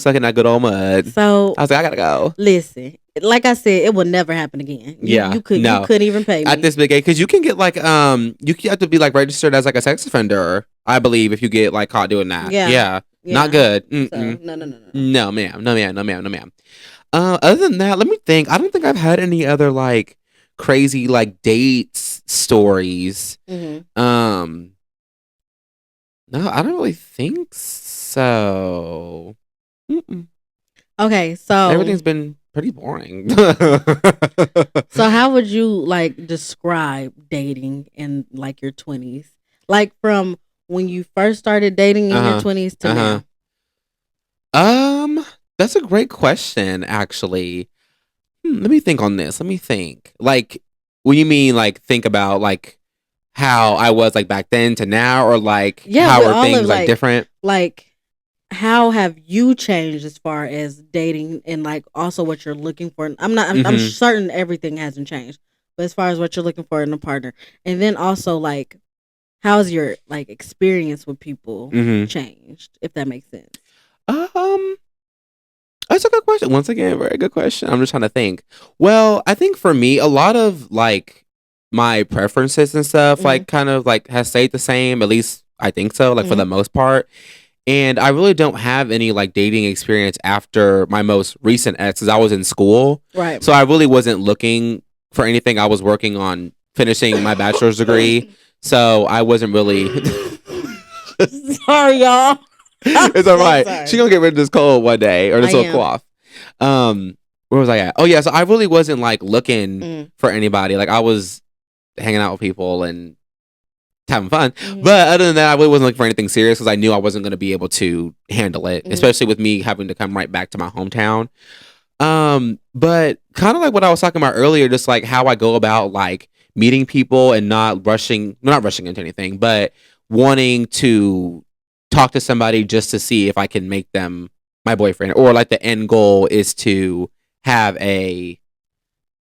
stuck in that good old mud. So I was like, I gotta go. Listen, like I said, it will never happen again. You couldn't even pay me at this big age because you can get like you have to be like registered as like a sex offender. I believe if you get like caught doing that. Yeah. Not good. So, no, ma'am. Other than that, let me think. I don't think I've had any other like crazy like dates stories. Mm-hmm. No, I don't really think so. Mm-mm. Okay, so everything's been pretty boring. So how would you like describe dating in like your 20s? Like from when you first started dating in your 20s to now? That's a great question, actually. Let me think on this. Let me think. Like, when you mean like think about like how I was like back then to now, or like how are things like different? Like, how have you changed as far as dating and like also what you're looking for? I'm certain everything hasn't changed, but as far as what you're looking for in a partner, and then also like how's your like experience with people changed, if that makes sense? That's a good question. Once again, very good question. I'm just trying to think. Well, I think for me, a lot of like my preferences and stuff like kind of like has stayed the same. At least I think so, like for the most part. And I really don't have any like dating experience after my most recent ex, because I was in school. Right. So I really wasn't looking for anything. I was working on finishing my bachelor's degree. So I wasn't really Sorry, y'all. It's all right. She gonna get rid of this cold one day, or this little cough. Where was I at? Oh yeah, so I really wasn't like looking for anybody. Like I was hanging out with people and having fun. But other than that, I really wasn't looking for anything serious because I knew I wasn't going to be able to handle it, especially with me having to come right back to my hometown. But kind of like what I was talking about earlier, just like how I go about like meeting people and not rushing into anything, but wanting to talk to somebody just to see if I can make them my boyfriend, or like the end goal is to have a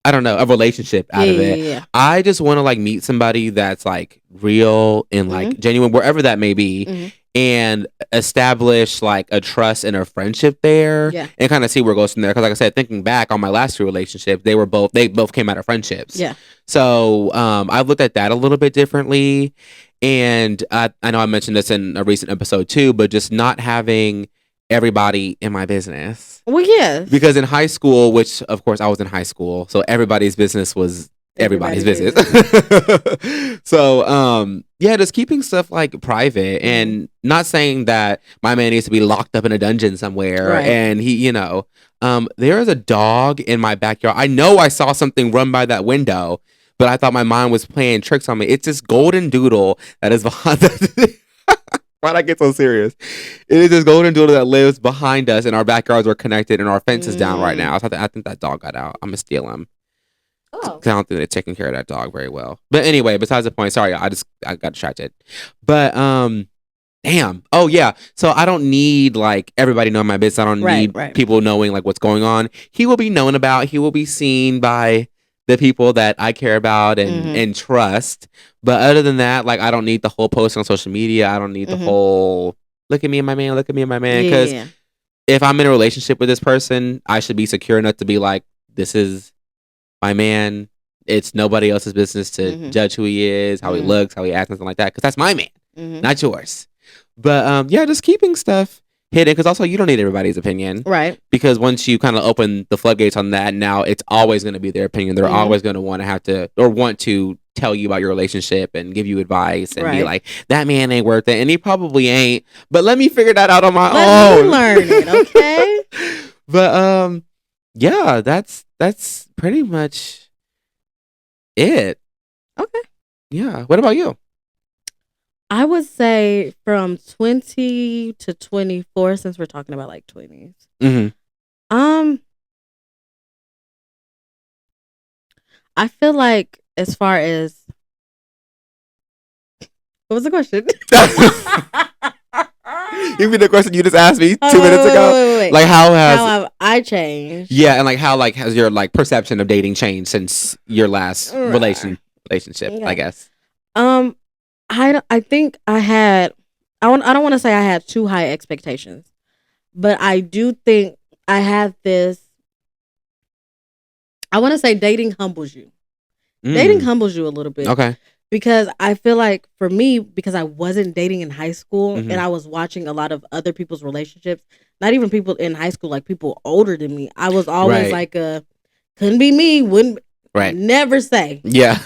relationship out of it. Yeah. I just want to like meet somebody that's like real and like genuine, wherever that may be, and establish like a trust and a friendship there, and kind of see where it goes from there. Because like I said, thinking back on my last two relationships, they both came out of friendships. Yeah. So I've looked at that a little bit differently, and I know I mentioned this in a recent episode too, but just not having everybody in my business. Well, yes. Because in high school, which of course I was in high school, so everybody's business was everybody's business. So, just keeping stuff like private, and not saying that my man needs to be locked up in a dungeon somewhere. Right. And he, there is a dog in my backyard. I know I saw something run by that window, but I thought my mind was playing tricks on me. It's this golden doodle that is behind Why'd I get so serious? It is this golden doodle that lives behind us, and our backyards are connected, and our fence is down right now. So I think that dog got out. I'm gonna steal him. Oh, I don't think they're taking care of that dog very well. But anyway, besides the point. Sorry, I got distracted. But damn. Oh yeah. So I don't need like everybody knowing my business. I don't need people knowing like what's going on. He will be known about. He will be seen by the people that I care about and trust. But other than that, like I don't need the whole post on social media. I don't need the whole look at me and my man, look at me and my man. Because if I'm in a relationship with this person, I should be secure enough to be like, this is my man. It's nobody else's business to judge who he is, how he looks, how he acts, something like that. Because that's my man, not yours. But just keeping stuff hidden, because also you don't need everybody's opinion, right? Because once you kind of open the floodgates on that, now it's always going to be their opinion. They're always going to want to tell you about your relationship and give you advice and be like, that man ain't worth it, and he probably ain't, but let me figure that out on my own. Let me learn it, okay? But yeah, that's pretty much it. Okay. Yeah. What about you? I would say from 20 to 24, since we're talking about like 20s. Mm-hmm. I feel like as far as what was the question? Give me the question you just asked me 2 minutes ago. Wait. Like how have I changed? Yeah, and like how like has your like perception of dating changed since your last relationship? Okay. I guess. I think I had. I don't want to say I had too high expectations, but I do think I had this. I want to say dating humbles you. Dating humbles you a little bit. Okay. Because I feel like for me, because I wasn't dating in high school and I was watching a lot of other people's relationships, not even people in high school, like people older than me. I was always like couldn't be me, wouldn't never say. Yeah.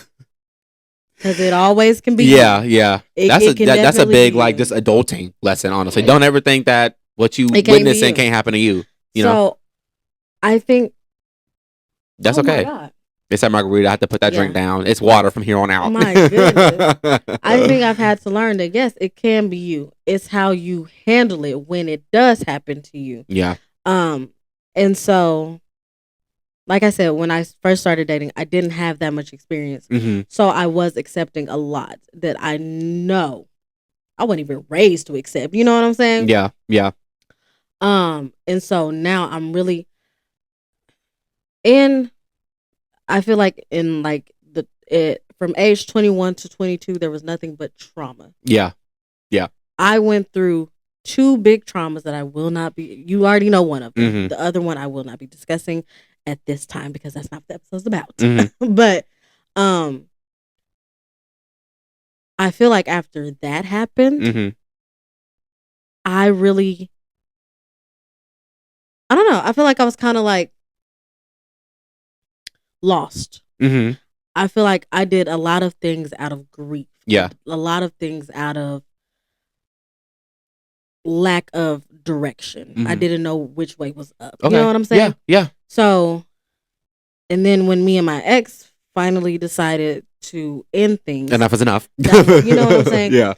Because it always can be you. Yeah. That's a big like just adulting lesson, honestly. Don't ever think that what you witnessing can't happen to you. You know? I think that's okay. My God. It's that margarita. I have to put that drink down. It's water from here on out. My goodness. I think I've had to learn that, yes, it can be you. It's how you handle it when it does happen to you. Yeah. And so, like I said, when I first started dating, I didn't have that much experience. So I was accepting a lot that I know I wasn't even raised to accept. You know what I'm saying? Yeah. Yeah. And so now I'm really I feel like in like from age 21 to 22, there was nothing but trauma. Yeah. Yeah. I went through 2 big traumas that I will not be, you already know one of them. The other one I will not be discussing at this time because that's not what the episode's about. But I feel like after that happened, I don't know. I feel like I was kind of like lost. I feel like I did a lot of things out of grief. Yeah. A lot of things out of lack of direction. I didn't know which way was up. Okay. You know what I'm saying? Yeah. So, and then when me and my ex finally decided to end things. Enough is enough. You know what I'm saying? Yeah.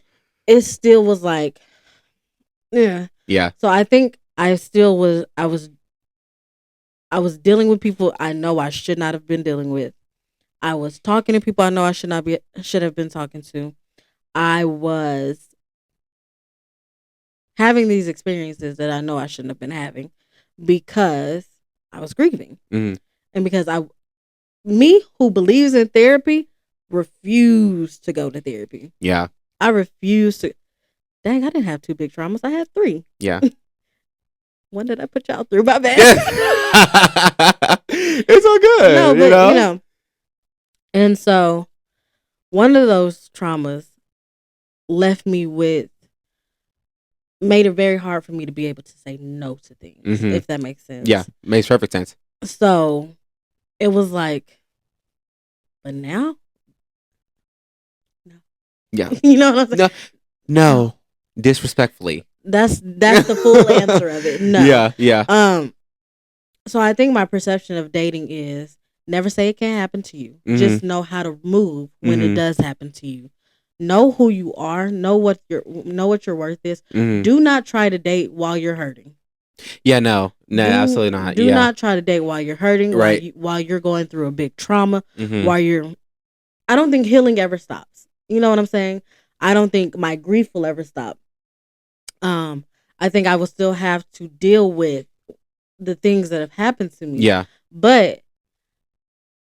It still was like, yeah. Yeah. So I think I still was, I was dealing with people I know I should not have been dealing with. I was talking to people I know I should have been talking to. I was having these experiences that I know I shouldn't have been having because I was grieving. And because me who believes in therapy, refused to go to therapy. Yeah. I refused to. Dang, I didn't have 2 big traumas. I had 3. Yeah. When did I put y'all through? My bad. It's all good. No, but you know. And so one of those traumas made it very hard for me to be able to say no to things, if that makes sense. Yeah, makes perfect sense. So it was like, but now? No. Yeah. You know what I'm saying? No. Disrespectfully. That's the full answer of it. No. Yeah. So I think my perception of dating is never say it can't happen to you. Just know how to move when it does happen to you. Know who you are. Know what your worth is. Do not try to date while you're hurting. Yeah, no, absolutely not. Do not try to date while you're hurting. Right. While you're going through a big trauma. I don't think healing ever stops. You know what I'm saying? I don't think my grief will ever stop. I think I will still have to deal with the things that have happened to me. Yeah. But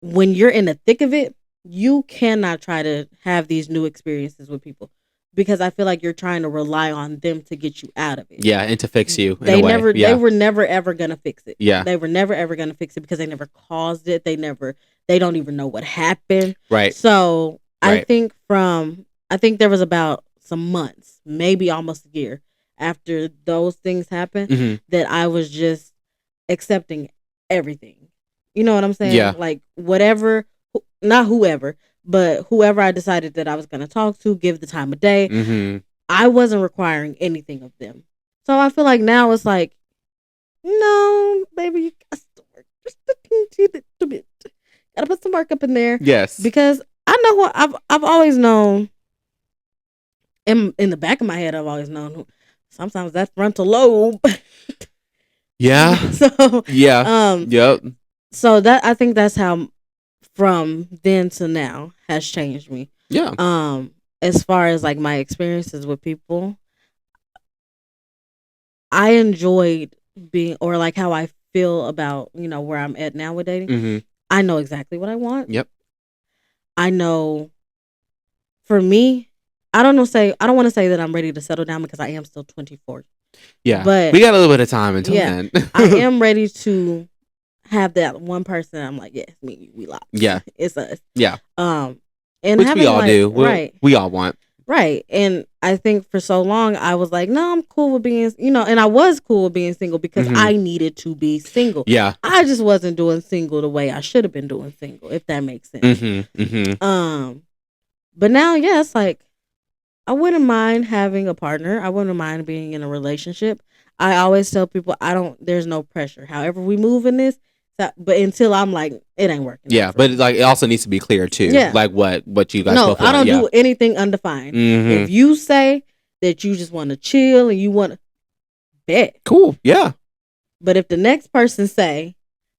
when you're in the thick of it, you cannot try to have these new experiences with people because I feel like you're trying to rely on them to get you out of it. Yeah, and to fix you. They were never ever gonna fix it. Yeah. They were never ever gonna fix it because they never caused it. They don't even know what happened. Right. So I think there was about some months, maybe almost a year after those things happened that I was just accepting everything. You know what I'm saying? Yeah. Like whatever, not whoever, But whoever I decided that I was going to talk to, give the time of day, I wasn't requiring anything of them. So I feel like now it's like, no, baby, you got to work just a little bit. Gotta put some work up in there. Yes, because I know what I've always known. In the back of my head, I've always known sometimes that's frontal lobe. Yeah. So yeah. Yep. So that I think that's how from then to now has changed me. Yeah. As far as like my experiences with people, I enjoyed being, or like how I feel about, where I'm at now with dating. I know exactly what I want. Yep. I know for me, I don't want to say that I'm ready to settle down because I am still 24. Yeah. But we got a little bit of time until then. I am ready to have that one person I'm like, yes, me, we locked. Yeah. It's us. Yeah. And which we all do. Right. We all want. Right. And I think for so long I was like, no, I'm cool with being, and I was cool with being single because I needed to be single. Yeah. I just wasn't doing single the way I should have been doing single, if that makes sense. But now, it's like, I wouldn't mind having a partner. I wouldn't mind being in a relationship. I always tell people there's no pressure. However we move in this, but until I'm like, it ain't working. Yeah, but like it also needs to be clear too. Yeah. Like what you guys. No, I don't do anything undefined. If you say that you just want to chill and you want to bet, cool. Yeah. But if the next person say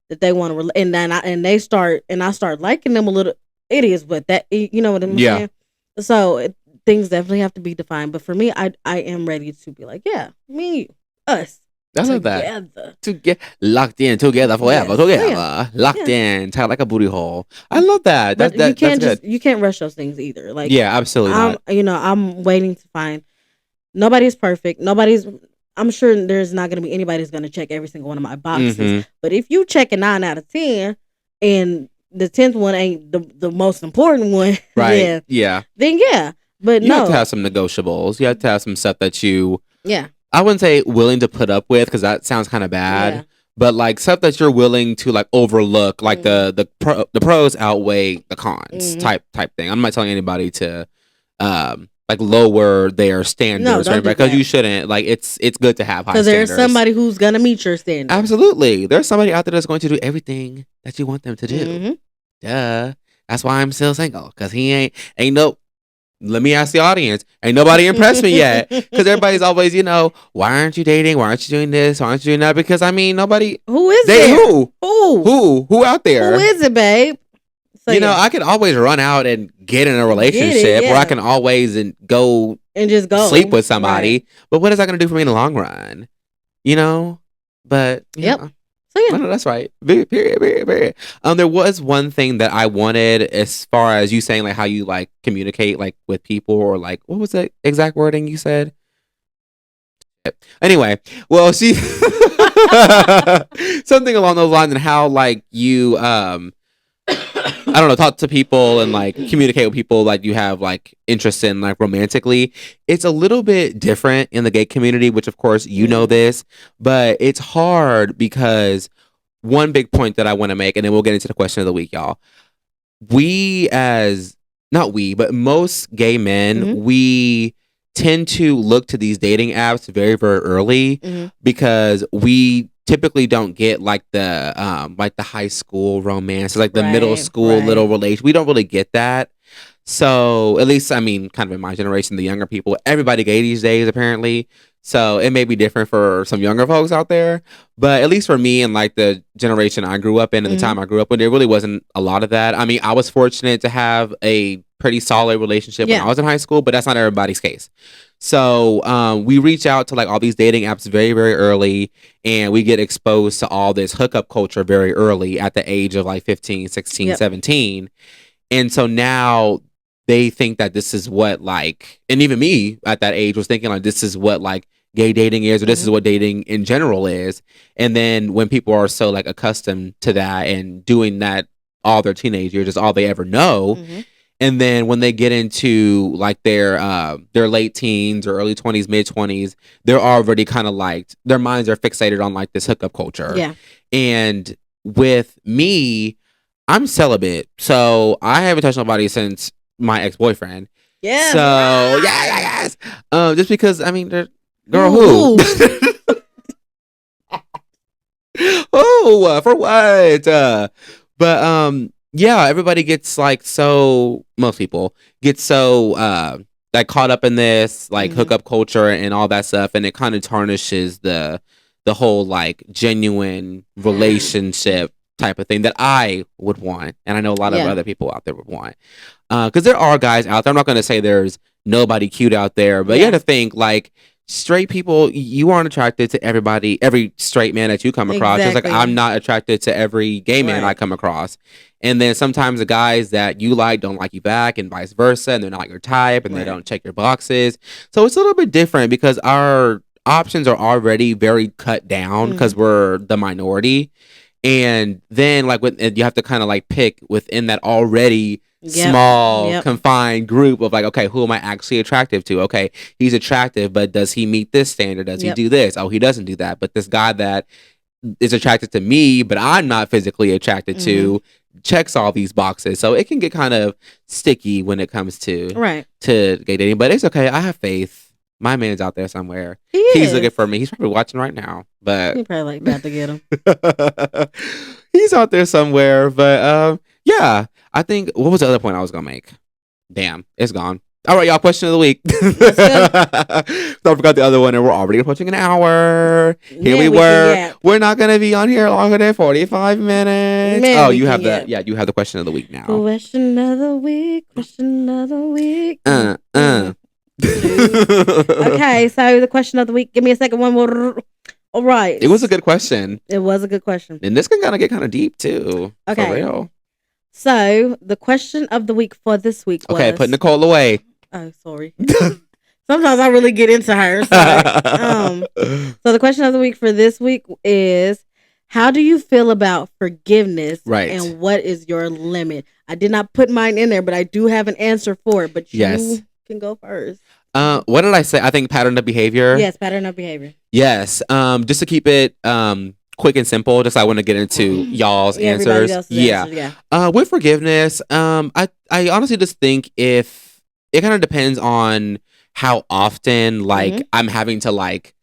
that they want to, and then I start liking them a little, it is what that, you know what I'm saying. So things definitely have to be defined. But for me, I am ready to be like, yeah, me, us. I love that. To get locked in together forever. Yes. Together. Yeah. Locked in. Tight like a booty hole. I love that. But you can't you can't rush those things either. Like, yeah, absolutely not. I'm waiting to find, nobody's perfect. I'm sure there's not going to be anybody who's going to check every single one of my boxes. But if you check a 9 out of 10 and the 10th one ain't the most important one, right? Then yeah. But you have to have some negotiables. You have to have some stuff that you, I wouldn't say willing to put up with because that sounds kind of bad, but like stuff that you're willing to like overlook, like the pros outweigh the cons type thing. I'm not telling anybody to like lower their standards, right? Because you shouldn't. Like it's good to have high standards. Because there's somebody who's gonna meet your standards. Absolutely, there's somebody out there that's going to do everything that you want them to do. Duh. That's why I'm still single because he ain't no. Let me ask the audience. Ain't nobody impressed me yet. Because everybody's always, why aren't you dating? Why aren't you doing this? Why aren't you doing that? Because I mean, nobody. Who is it? Who out there? Who is it, babe? So, I can always run out and get in a relationship, or I can always go and just go sleep with somebody. Right. But what is that going to do for me in the long run? But so yeah, no, that's right. Period. There was one thing that I wanted, as far as you saying like how you like communicate like with people, or like what was the exact wording you said? Anyway, well, she something along those lines, and how like you I don't know, talk to people and like communicate with people like you have like interest in like romantically. It's a little bit different in the gay community, which of course you know this, but it's hard because one big point that I want to make, and then we'll get into the question of the week, y'all. But most gay men, we tend to look to these dating apps very, very early because we typically don't get like the high school romance, like the middle school little relation. We don't really get that. So at least, I mean, kind of in my generation, the younger people, everybody gay these days apparently. So it may be different for some younger folks out there, but at least for me and like the generation I grew up in and the time I grew up in, there really wasn't a lot of that. I mean, I was fortunate to have a pretty solid relationship when I was in high school, but that's not everybody's case. So we reach out to like all these dating apps very, very early, and we get exposed to all this hookup culture very early at the age of like 15, 16, 17. And so now they think that this is what like, and even me at that age was thinking like, this is what like gay dating is, or this is what dating in general is. And then when people are so like accustomed to that and doing that all their teenage years is all they ever know. And then when they get into like their late teens or early 20s, mid 20s, they're already kind of like, their minds are fixated on like this hookup culture. Yeah. And with me, I'm celibate, so I haven't touched nobody since my ex-boyfriend. Yeah. So yes. Just because I mean, girl, who? Oh, for what? But yeah, everybody gets like most people get so like caught up in this like hookup culture and all that stuff, and it kind of tarnishes the whole like genuine relationship type of thing that I would want, and I know a lot of other people out there would want. Because there are guys out there. I'm not going to say there's nobody cute out there, but you have to think like straight people, you aren't attracted to every straight man that you come across. Just like I'm not attracted to every gay man I come across. And then sometimes the guys that you like don't like you back, and vice versa, and they're not your type, and they don't check your boxes. So it's a little bit different because our options are already very cut down because we're the minority. And then like you have to kind of like pick within that already small confined group of like, okay, who am I actually attractive to? Okay, he's attractive, but does he meet this standard? Does he do this? Oh, he doesn't do that. But this guy that is attracted to me, but I'm not physically attracted to, checks all these boxes. So it can get kind of sticky when it comes to gay dating. But it's okay. I have faith. My man's out there somewhere. He's looking for me. He's probably watching right now. But he probably like about to get him. He's out there somewhere. But yeah. I think, what was the other point I was going to make? Damn, it's gone. All right, y'all, question of the week. Don't forget the other one, and we're already approaching an hour. Here we were. We're not going to be on here longer than 45 minutes. You have the question of the week now. Question of the week. Question of the week. Okay, so the question of the week. Give me a second one more. All right. It was a good question. It was a good question. And this can kind of get kind of deep, too. Okay. For real. So, the question of the week for this week was... Okay, put Nicole away. Oh, sorry. Sometimes I really get into her. So, the question of the week for this week is, how do you feel about forgiveness? Right. And what is your limit? I did not put mine in there, but I do have an answer for it. But you can go first. What did I say? I think pattern of behavior. Yes, pattern of behavior. Yes. Just to keep it... quick and simple, just I want to get into y'all's answers. With forgiveness, I honestly just think if it kind of depends on how often like I'm having to like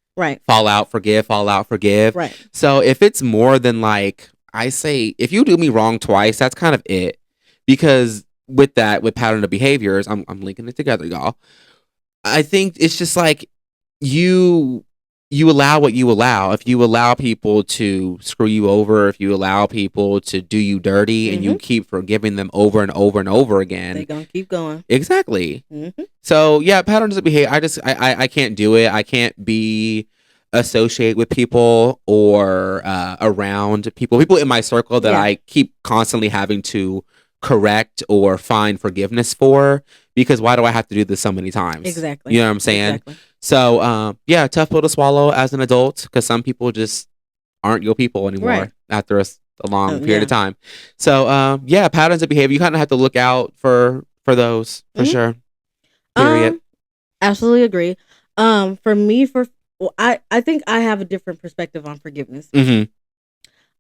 fall out, forgive. Right. So if it's more than like, I say, if you do me wrong twice, that's kind of it. Because with pattern of behaviors, I'm linking it together, y'all. I think it's just like you allow what you allow. If you allow people to screw you over, if you allow people to do you dirty, and you keep forgiving them over and over and over again, they're gonna keep going. Exactly. So yeah, patterns of behavior. I can't do it. I can't be associate with people or around people in my circle that I keep constantly having to correct or find forgiveness for, because why do I have to do this so many times? Exactly. You know what I'm saying? Exactly. So yeah, tough pill to swallow as an adult, because some people just aren't your people anymore after a long period of time. So yeah, patterns of behavior, you kind of have to look out for those for sure. Period. Absolutely agree. For me, I think I have a different perspective on forgiveness.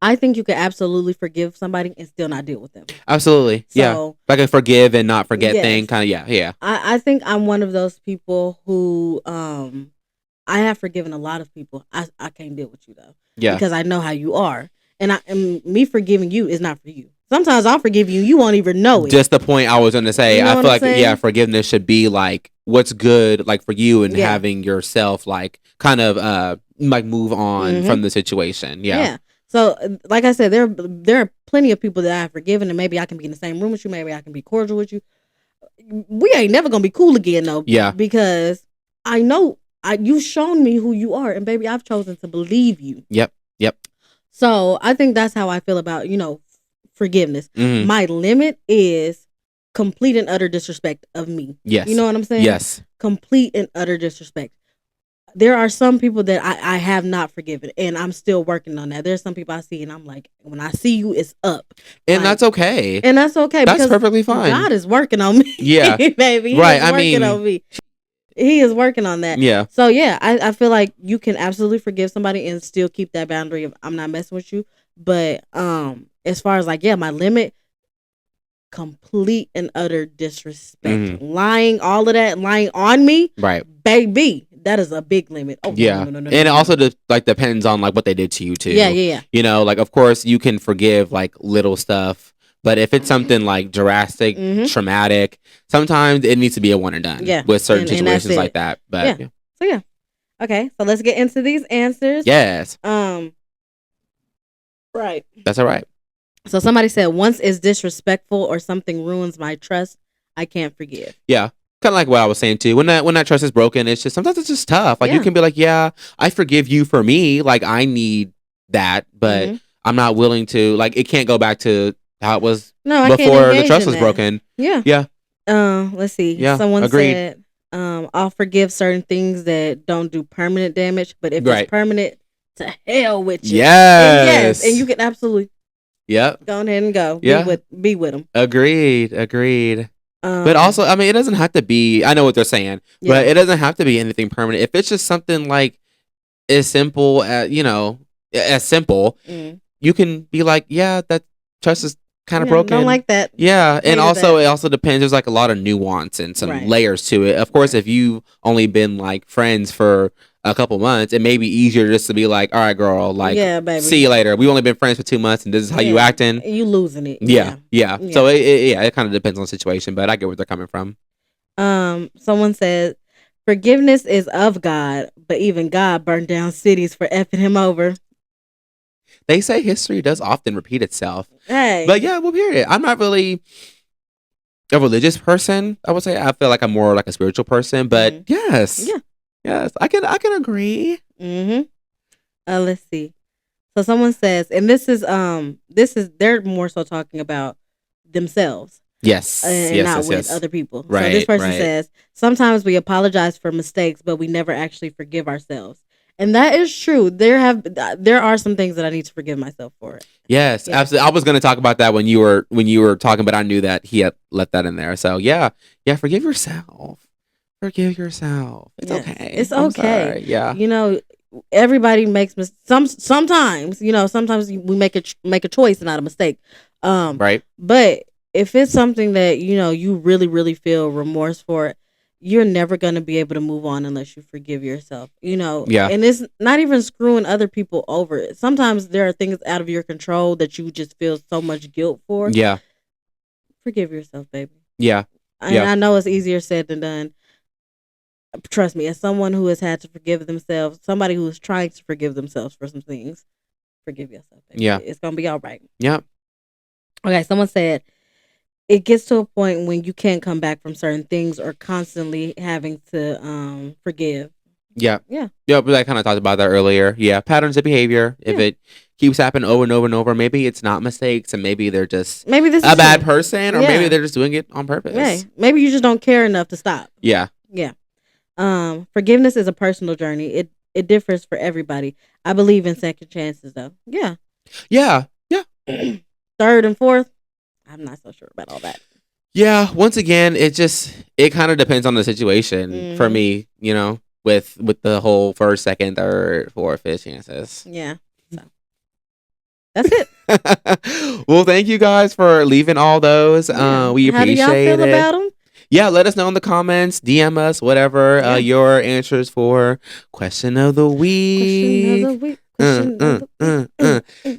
I think you could absolutely forgive somebody and still not deal with them. Absolutely. So, like a forgive and not forget thing. Kind of, yeah. I think I'm one of those people who I have forgiven a lot of people. I can't deal with you though. Yeah. Because I know how you are. And me forgiving you is not for you. Sometimes I'll forgive you, you won't even know it. Just the point I was going to say. I feel like forgiveness should be like what's good like for you, and having yourself like kind of like move on from the situation. Yeah. So, like I said, there are plenty of people that I have forgiven, and maybe I can be in the same room with you. Maybe I can be cordial with you. We ain't never gonna be cool again, though. Yeah. Because I know you've shown me who you are, and baby, I've chosen to believe you. Yep. So I think that's how I feel about forgiveness. My limit is complete and utter disrespect of me. Yes. You know what I'm saying? Yes. Complete and utter disrespect. There are some people that I have not forgiven, and I'm still working on that. There's some people I see, and I'm like, when I see you, it's up. And that's okay. And that's okay. That's perfectly fine. God is working on me. Yeah. Baby. He is working on me. He is working on that. Yeah. So, yeah, I feel like you can absolutely forgive somebody and still keep that boundary of I'm not messing with you. But as far as like, my limit, complete and utter disrespect. Lying, all of that, lying on me, right, baby. That is a big limit. Oh yeah, and it also depends on like what they did to you too. Yeah. You know, like of course you can forgive like little stuff, but if it's something like drastic, traumatic, sometimes it needs to be a one and done. Yeah, with certain situations like that. But yeah. So yeah, okay. So let's get into these answers. Yes. Right. That's all right. So somebody said, once it's disrespectful or something ruins my trust, I can't forgive. Yeah. Kind of like what I was saying too. When that trust is broken, it's just sometimes it's just tough. Like you can be like, yeah, I forgive you for me. Like I need that, but I'm not willing to. Like it can't go back to how it was before the trust was broken. Yeah. Yeah. Let's see. Yeah. Someone said, I'll forgive certain things that don't do permanent damage, but if it's permanent, to hell with you. Yes. And you can absolutely. Yep. Go ahead and go. Yeah. Be with them. Agreed. But also, I mean, it doesn't have to be. I know what they're saying, but it doesn't have to be anything permanent. If it's just something like as simple as as simple, you can be like, yeah, that trust is kind of broken. Don't like that. Yeah, and also it also depends. There's like a lot of nuance and some layers to it. Of course, if you've only been like friends for a couple months, it may be easier just to be like, all right, girl, like, baby, see you later. We've only been friends for 2 months, and this is how you acting. You losing it. Yeah. So it kind of depends on the situation, but I get where they're coming from. Someone said, forgiveness is of God, but even God burned down cities for effing him over. They say history does often repeat itself. Hey. But yeah, we'll hear it. I'm not really a religious person, I would say. I feel like I'm more like a spiritual person, but yes. Yeah. Yes, I can agree. Let's see. So someone says, and this is they're more so talking about themselves. Yes. And not with other people. Right. So this person says, sometimes we apologize for mistakes, but we never actually forgive ourselves. And that is true. There are some things that I need to forgive myself for. Yes, absolutely. I was going to talk about that when you were talking, but I knew that he had left that in there. So yeah, forgive yourself. Forgive yourself. It's okay. It's okay. Sorry. Yeah. Everybody makes sometimes. Sometimes we make a choice, not a mistake. Right. But if it's something that you really, really feel remorse for, you're never gonna be able to move on unless you forgive yourself. Yeah. And it's not even screwing other people over. Sometimes there are things out of your control that you just feel so much guilt for. Yeah. Forgive yourself, baby. Yeah. And I know it's easier said than done. Trust me, as someone who has had to forgive themselves, somebody who is trying to forgive themselves for some things, forgive yourself, baby. Yeah. It's gonna be all right. Yeah. Okay, someone said, it gets to a point when you can't come back from certain things or constantly having to forgive. Yeah. But I kind of talked about that earlier. Yeah, patterns of behavior. If it keeps happening over and over and over, maybe it's not mistakes, and maybe they're just this a bad person, or maybe they're just doing it on purpose. Yeah. Maybe you just don't care enough to stop. Yeah. Forgiveness is a personal journey. It differs for everybody. I believe in second chances, though. Yeah. Third and fourth, I'm not so sure about all that. Yeah. Once again, it kind of depends on the situation for me. With the whole first, second, third, fourth, fifth chances. Yeah. So that's it. Well, thank you guys for leaving all those. We appreciate it. How do y'all feel about them? Yeah, let us know in the comments, DM us, whatever your answers for question of the week.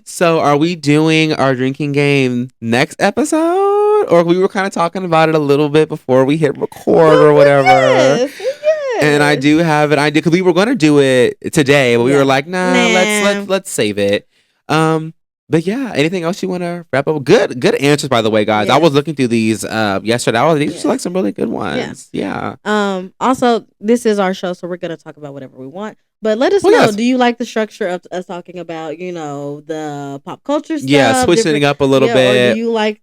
So are we doing our drinking game next episode? Or we were kind of talking about it a little bit before we hit record or whatever. Yes. And I do have an idea because we were going to do it today, but we were like, nah. Let's save it. But yeah, anything else you want to wrap up? Good answers, by the way, guys. Yes. I was looking through these yesterday. These are like some really good ones. Yeah. Also, this is our show, so we're gonna talk about whatever we want. But let us know. Yes. Do you like the structure of us talking about, the pop culture stuff? Yeah, switching it up a little bit. Or do you like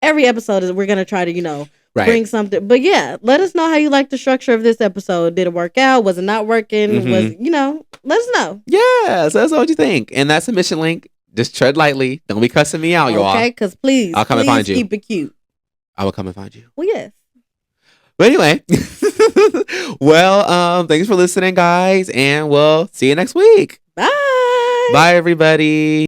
every episode we're gonna try to bring something. But yeah, let us know how you like the structure of this episode. Did it work out? Was it not working? Let us know. Yeah, so that's what you think. And that submission link, just tread lightly. Don't be cussing me out, y'all. Okay, because please, I'll come and find you. Keep it cute. I will come and find you. Well, yes. But anyway, thanks for listening, guys, and we'll see you next week. Bye. Bye, everybody.